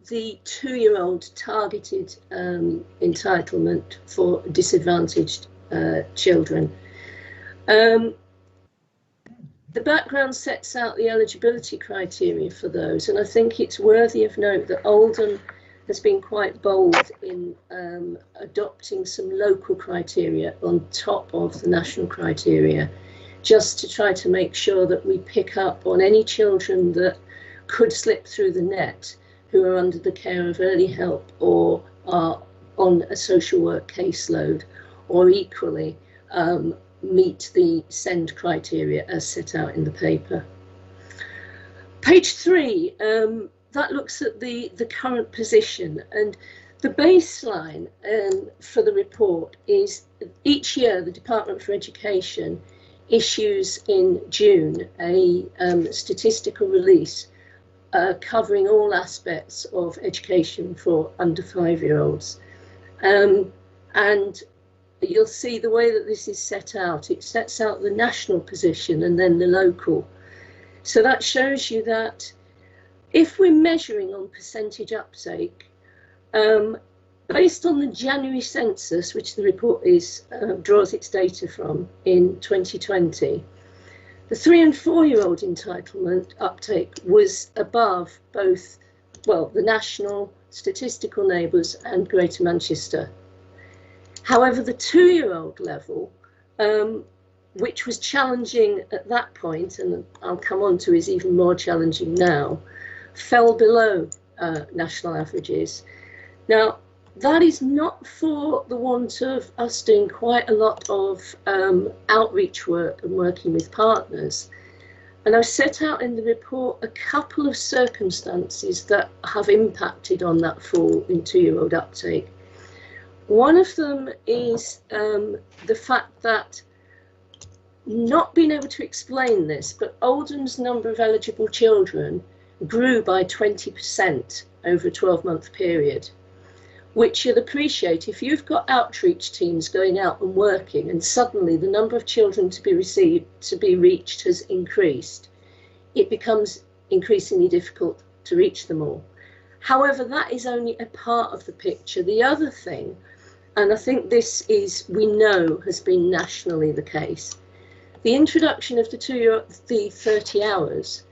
the 2-year-old targeted entitlement for disadvantaged children. The background sets out the eligibility criteria for those, and I think it's worthy of note that Oldham has been quite bold in adopting some local criteria on top of the national criteria, just to try to make sure that we pick up on any children that could slip through the net who are under the care of early help or are on a social work caseload, or equally meet the SEND criteria as set out in the paper. Page 3, that looks at the current position, and the baseline for the report is each year the Department for Education issues in June a statistical release covering all aspects of education for under 5-year-olds. And you'll see the way that this is set out, it sets out the national position and then the local. So that shows you that if we're measuring on percentage uptake, based on the January census, which the report draws its data from in 2020, the 3 and 4-year-old entitlement uptake was above both, well, the national statistical neighbours and Greater Manchester. However, the 2-year-old level, which was challenging at that point, and I'll come on to is even more challenging now, fell below national averages. Now, that is not for the want of us doing quite a lot of outreach work and working with partners. And I've set out in the report a couple of circumstances that have impacted on that fall in 2-year-old uptake. One of them is the fact that, not being able to explain this, but Oldham's number of eligible children grew by 20% over a 12-month period, which you'll appreciate if you've got outreach teams going out and working and suddenly the number of children to be reached has increased, it becomes increasingly difficult to reach them all. However, that is only a part of the picture. The other thing, and I think this is, we know, has been nationally the case, the introduction of the 30 hours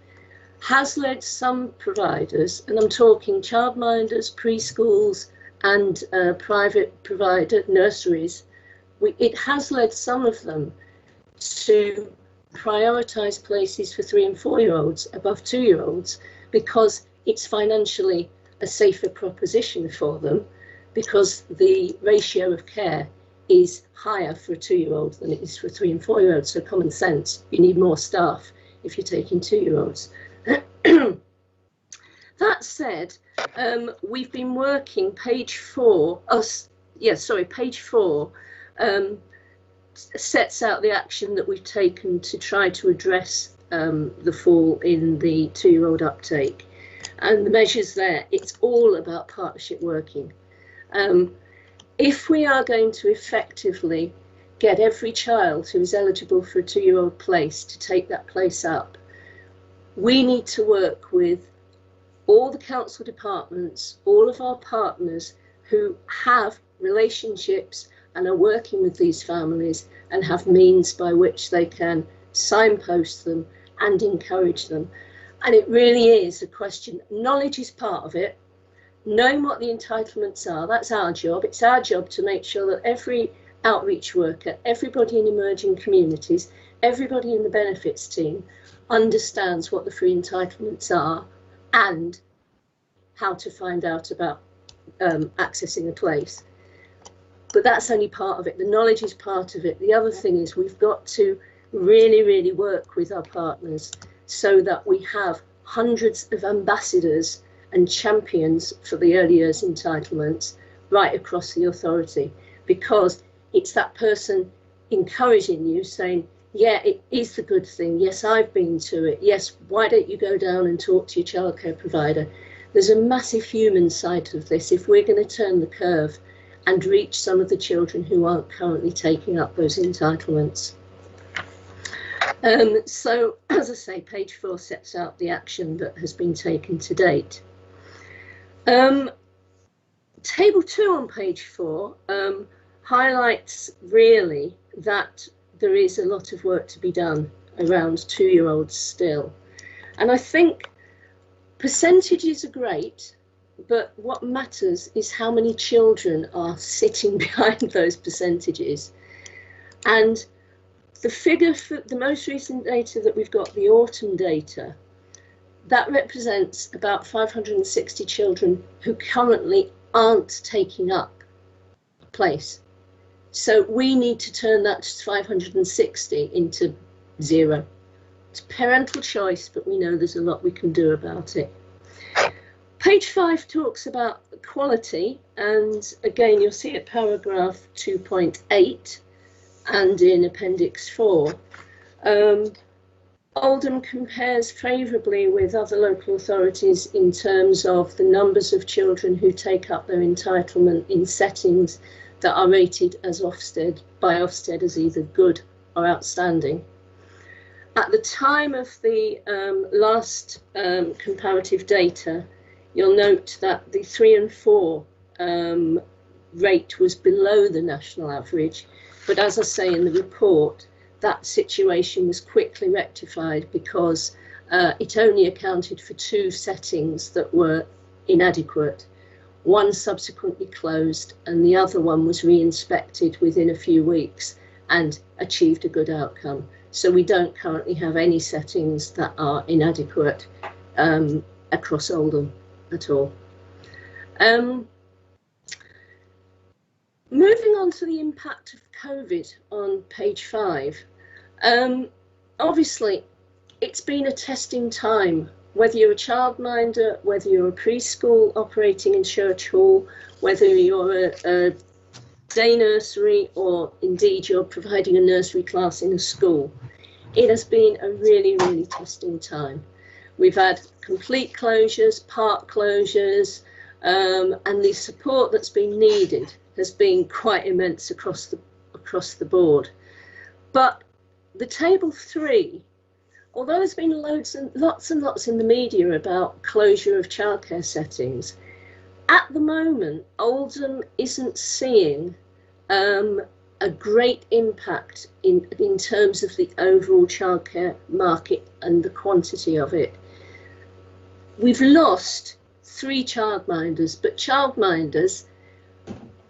has led some providers, and I'm talking childminders, preschools and private provider nurseries, it has led some of them to prioritise places for 3 and 4-year-olds above 2-year-olds because it's financially a safer proposition for them, because the ratio of care is higher for a 2-year-old than it is for a 3 and 4-year-olds. So common sense, you need more staff if you're taking 2-year-olds. That said, we've been working, page 4 sets out the action that we've taken to try to address the fall in the 2-year-old uptake. And the measures there, it's all about partnership working. If we are going to effectively get every child who is eligible for a 2-year-old place to take that place up, we need to work with all the council departments, all of our partners who have relationships and are working with these families and have means by which they can signpost them and encourage them. And it really is a question, knowledge is part of it, knowing what the entitlements are, that's our job. It's our job to make sure that every outreach worker, everybody in emerging communities, everybody in the benefits team understands what the free entitlements are and how to find out about accessing a place. But that's only part of it. The knowledge is part of it. The other thing is we've got to really, really work with our partners so that we have hundreds of ambassadors and champions for the early years entitlements right across the authority, because it's that person encouraging you, saying, yeah, it is the good thing. Yes, I've been to it. Yes, why don't you go down and talk to your childcare provider? There's a massive human side of this. If we're going to turn the curve and reach some of the children who aren't currently taking up those entitlements. So, as I say, page 4 sets out the action that has been taken to date. Table 2 on page 4 highlights really that there is a lot of work to be done around 2-year-olds still. And I think percentages are great, but what matters is how many children are sitting behind those percentages. And the figure for the most recent data that we've got, the autumn data, that represents about 560 children who currently aren't taking up a place. So we need to turn that 560 into 0. It's parental choice, but we know there's a lot we can do about it. Page 5 talks about quality, and again, you'll see it paragraph 2.8 and in appendix 4. Oldham compares favourably with other local authorities in terms of the numbers of children who take up their entitlement in settings that are rated as by Ofsted as either good or outstanding. At the time of the last comparative data, you'll note that the 3 and 4 rate was below the national average, but as I say in the report, that situation was quickly rectified because it only accounted for 2 settings that were inadequate. One subsequently closed and the other one was re-inspected within a few weeks and achieved a good outcome. So we don't currently have any settings that are inadequate across Oldham at all. Moving on to the impact of COVID on page 5. Obviously, it's been a testing time, whether you're a childminder, whether you're a preschool operating in Church Hall, whether you're a day nursery, or indeed you're providing a nursery class in a school. It has been a really, really testing time. We've had complete closures, part closures, and the support that's been needed has been quite immense across the board. But the table 3, although there's been lots and lots in the media about closure of childcare settings, at the moment Oldham isn't seeing a great impact in terms of the overall childcare market and the quantity of it. We've lost 3 childminders, but childminders,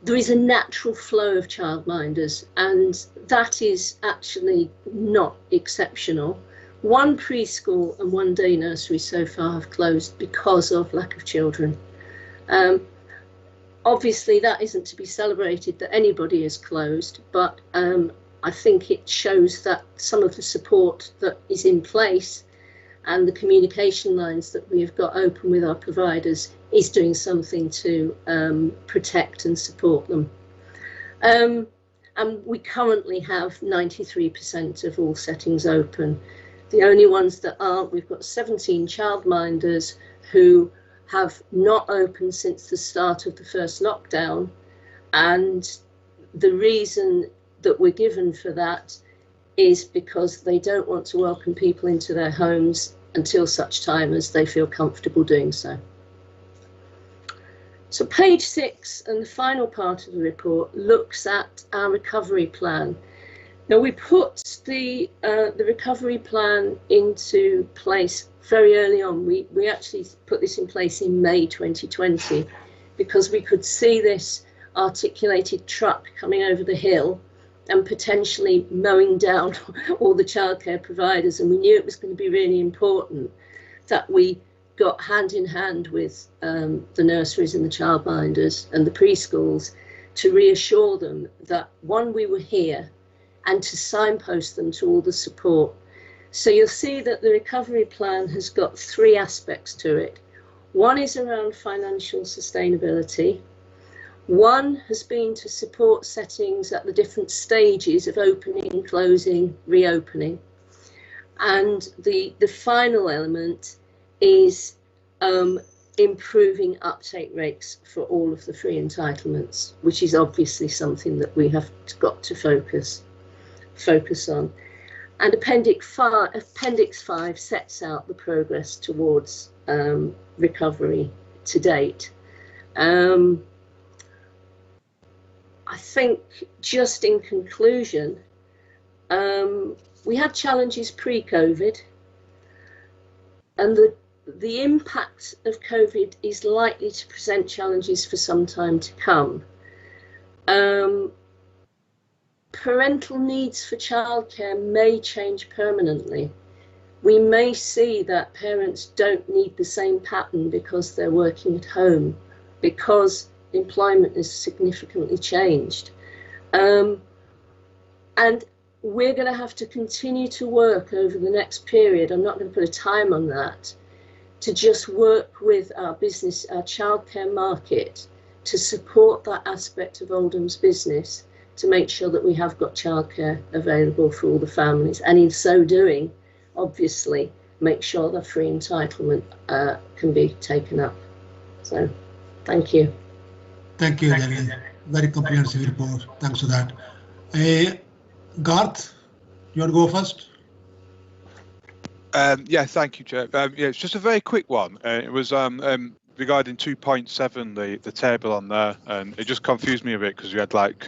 there is a natural flow of childminders, and that is actually not exceptional. 1 preschool and 1 day nursery so far have closed because of lack of children. Obviously, that isn't to be celebrated that anybody is closed, but I think it shows that some of the support that is in place and the communication lines that we have got open with our providers is doing something to protect and support them. And we currently have 93% of all settings open. The only ones that aren't, we've got 17 childminders who have not opened since the start of the first lockdown, and the reason that we're given for that is because they don't want to welcome people into their homes until such time as they feel comfortable doing so. So page 6 and the final part of the report looks at our recovery plan. Now, we put the recovery plan into place very early on. We actually put this in place in May 2020 because we could see this articulated truck coming over the hill and potentially mowing down all the childcare providers, and we knew it was going to be really important that we got hand in hand with the nurseries and the childminders and the preschools to reassure them that, one, we were here, and to signpost them to all the support. So you'll see that the recovery plan has got 3 aspects to it. One is around financial sustainability. One has been to support settings at the different stages of opening, closing, reopening. And the final element is improving uptake rates for all of the free entitlements, which is obviously something that we have got to focus on. And Appendix 5 sets out the progress towards recovery to date. I think, just in conclusion, we had challenges pre-COVID, and the impact of COVID is likely to present challenges for some time to come. Parental needs for childcare may change permanently. We may see that parents don't need the same pattern because they're working at home, because employment has significantly changed. And we're going to have to continue to work over the next period. I'm not going to put a time on that, to just work with our business, our childcare market, to support that aspect of Oldham's business, to make sure that we have got childcare available for all the families, and in so doing, obviously, make sure the free entitlement can be taken up. So, thank you. Thank you, Jenny. Very comprehensive report. Thanks for that. Garth, you want to go first? Yeah, thank you, Chair. Yeah, it's just a very quick one. It was regarding 2.7, the table on there, and it just confused me a bit because we had like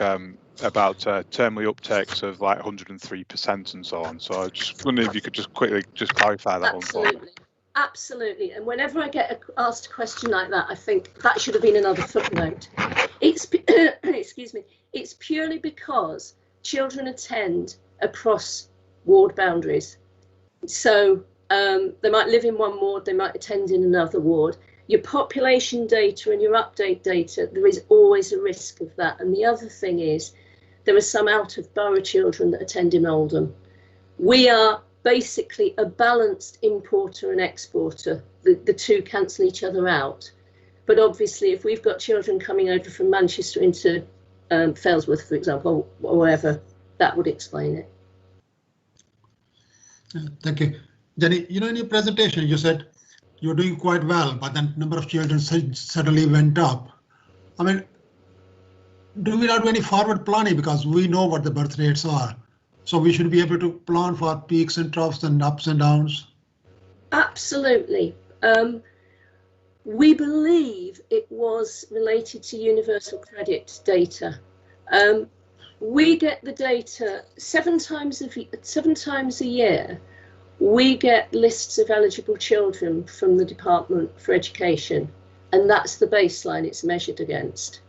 about termly uptakes of like 103% and so on. So I just wondered if you could just quickly just clarify that one for me. Absolutely. And whenever I get asked a question like that, I think that should have been another footnote. It's excuse me. It's purely because children attend across ward boundaries. So they might live in one ward, they might attend in another ward. Your population data and your update data, there is always a risk of that. And the other thing is, there are some out of borough children that attend in Oldham. We are basically a balanced importer and exporter. The two cancel each other out. But obviously, if we've got children coming over from Manchester into Failsworth, for example, or wherever, that would explain it. Thank you. Jenny, you know, in your presentation, you said you're doing quite well, but then number of children suddenly went up. I mean, do we not do any forward planning, because we know what the birth rates are? So we should be able to plan for peaks and troughs and ups and downs. Absolutely. We believe it was related to universal credit data. We get the data 7 times a year. We get lists of eligible children from the Department for Education, and that's the baseline it's measured against.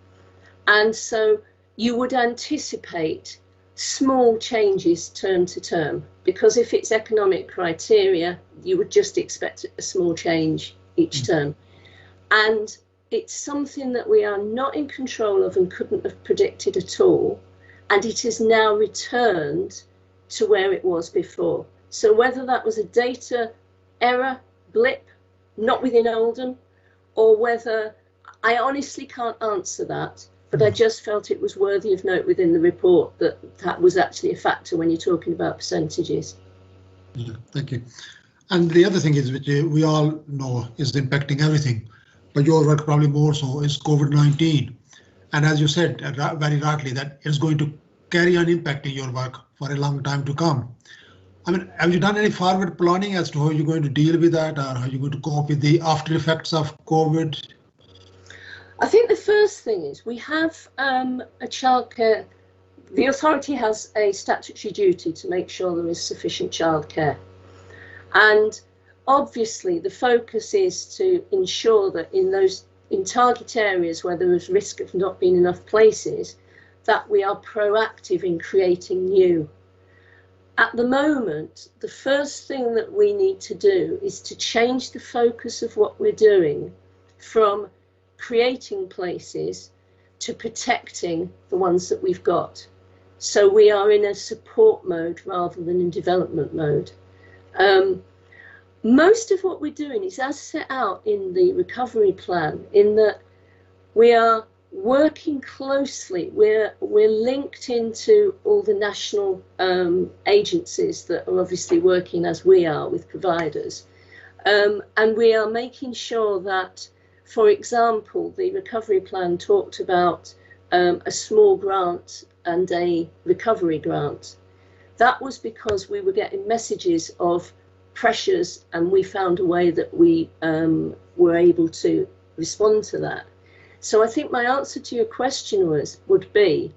And so you would anticipate small changes term to term, because if it's economic criteria, you would just expect a small change each term. And it's something that we are not in control of and couldn't have predicted at all. And it has now returned to where it was before. So whether that was a data error, blip, not within Oldham, or whether, I honestly can't answer that, but I just felt it was worthy of note within the report that that was actually a factor when you're talking about percentages. Yeah, thank you. And the other thing is, which we all know is impacting everything, but your work probably more so, is COVID-19. And as you said very rightly, that it's going to carry on impacting your work for a long time to come. I mean, have you done any forward planning as to how you're going to deal with that, or how you're going to cope with the after effects of COVID? I think the first thing is we have a childcare. The authority has a statutory duty to make sure there is sufficient childcare. And obviously the focus is to ensure that in target areas where there is risk of not being enough places, that we are proactive in creating new. At the moment, the first thing that we need to do is to change the focus of what we're doing from creating places to protecting the ones that we've got. So we are in a support mode rather than in development mode. Most of what we're doing is as set out in the recovery plan, in that we are working closely. We're linked into all the national agencies that are obviously working as we are with providers, and we are making sure that, for example, the recovery plan talked about a small grant and a recovery grant. That was because we were getting messages of pressures, and we found a way that we were able to respond to that. So I think my answer to your question would be,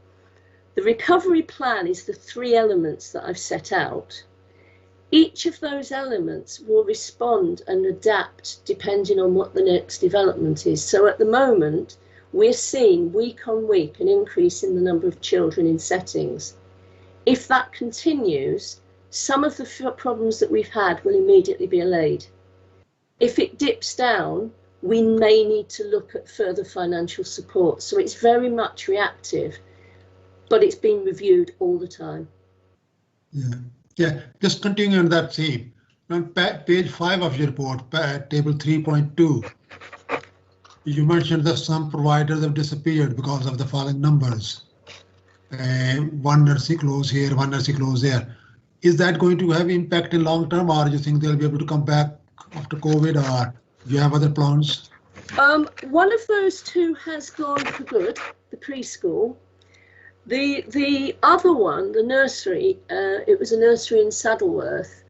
the recovery plan is the 3 elements that I've set out. Each of those elements will respond and adapt depending on what the next development is. So at the moment, we're seeing week on week an increase in the number of children in settings. If that continues, some of the problems that we've had will immediately be allayed. If it dips down, we may need to look at further financial support. So it's very much reactive, but it's being reviewed all the time. Yeah. Just continuing on that theme, on page 5 of your report, table 3.2, you mentioned that some providers have disappeared because of the falling numbers. One nursing close here, one nursing close there. Is that going to have impact in long term, or do you think they'll be able to come back after COVID, or do you have other plans? One of those 2 has gone for good, the preschool. The other one, the nursery, it was a nursery in Saddleworth.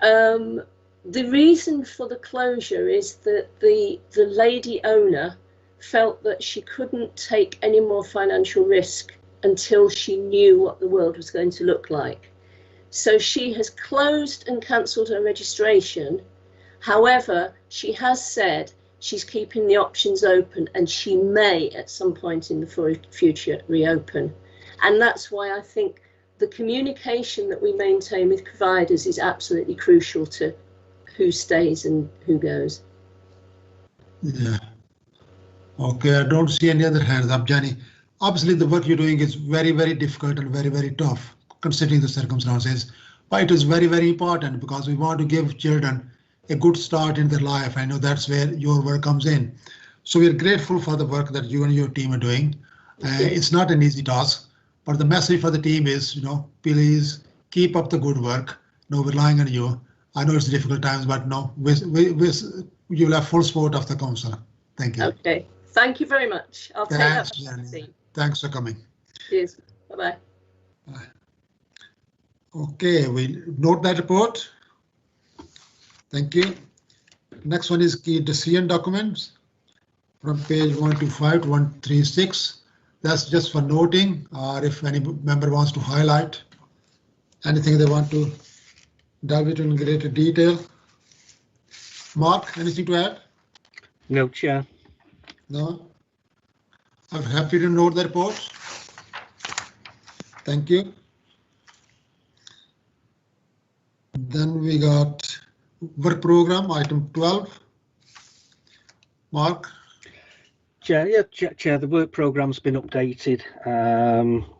The reason for the closure is that the lady owner felt that she couldn't take any more financial risk until she knew what the world was going to look like. So she has closed and cancelled her registration. However, she has said she's keeping the options open, and she may at some point in the future reopen. And that's why I think the communication that we maintain with providers is absolutely crucial to who stays and who goes. Yeah. Okay, I don't see any other hands up, Jenny. Obviously, the work you're doing is very, very difficult and very, very tough, considering the circumstances. But it is very, very important because we want to give children a good start in their life. I know that's where your work comes in. So we're grateful for the work that you and your team are doing. It's not an easy task, but the message for the team is, please keep up the good work. No, we're relying on you. I know it's difficult times, but no, you'll have full support of the council. Thank you. Okay, thank you very much. I'll take that. Thanks for coming. Cheers. Bye-bye. Bye. Okay, we note that report. Thank you. Next one is key decision documents from page 125 to 136. That's just for noting, or if any member wants to highlight anything they want to delve into in greater detail. Mark, anything to add? No, Chair. No? I'm happy to note the report. Thank you. Then we got work program, item 12. Mark? Chair, the work program's been updated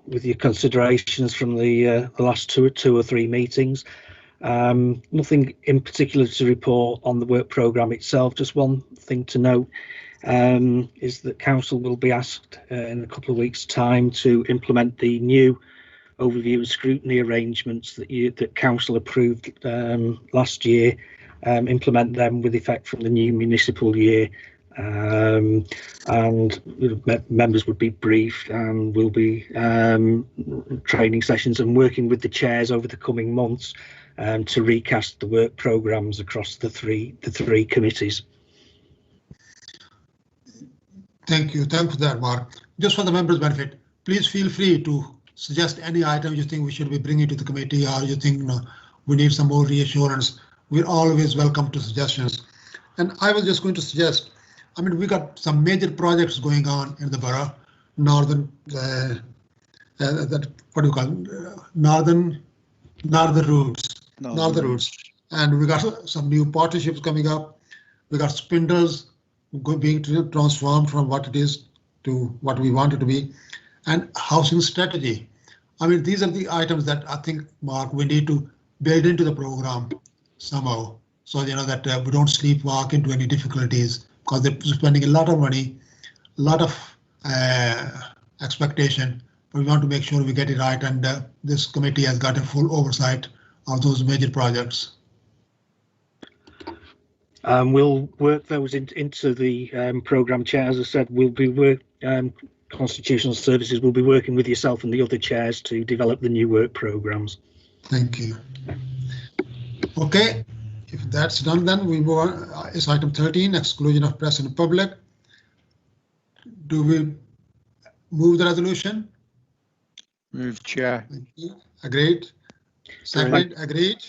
with your considerations from the last two or three meetings. Nothing in particular to report on the work programme itself. Just one thing to note is that Council will be asked in a couple of weeks' time to implement the new overview and scrutiny arrangements that Council approved last year, implement them with effect from the new municipal year. And members would be briefed, and will be training sessions and working with the chairs over the coming months to recast the work programmes across the three committees. Thank you. Thanks for that, Mark. Just for the members' benefit, please feel free to suggest any item you think we should be bringing to the committee, or you think we need some more reassurance. We're always welcome to suggestions. And I was just going to suggest, we got some major projects going on in the borough, northern routes, and we got some new partnerships coming up. We got spindles being transformed from what it is to what we want it to be, and housing strategy. These are the items that I think, Mark, we need to build into the program somehow, so that we don't sleepwalk into any difficulties, because they're spending a lot of money, a lot of expectation, but we want to make sure we get it right, and this committee has got a full oversight of those major projects. We'll work those into the programme chair. As I said, we'll be Constitutional Services will be working with yourself and the other chairs to develop the new work programmes. Thank you. Okay, if that's done, then we move on. It's item 13, exclusion of press and public. Do we move the resolution? Move, Chair. Thank you. Agreed. Seconded. Agreed.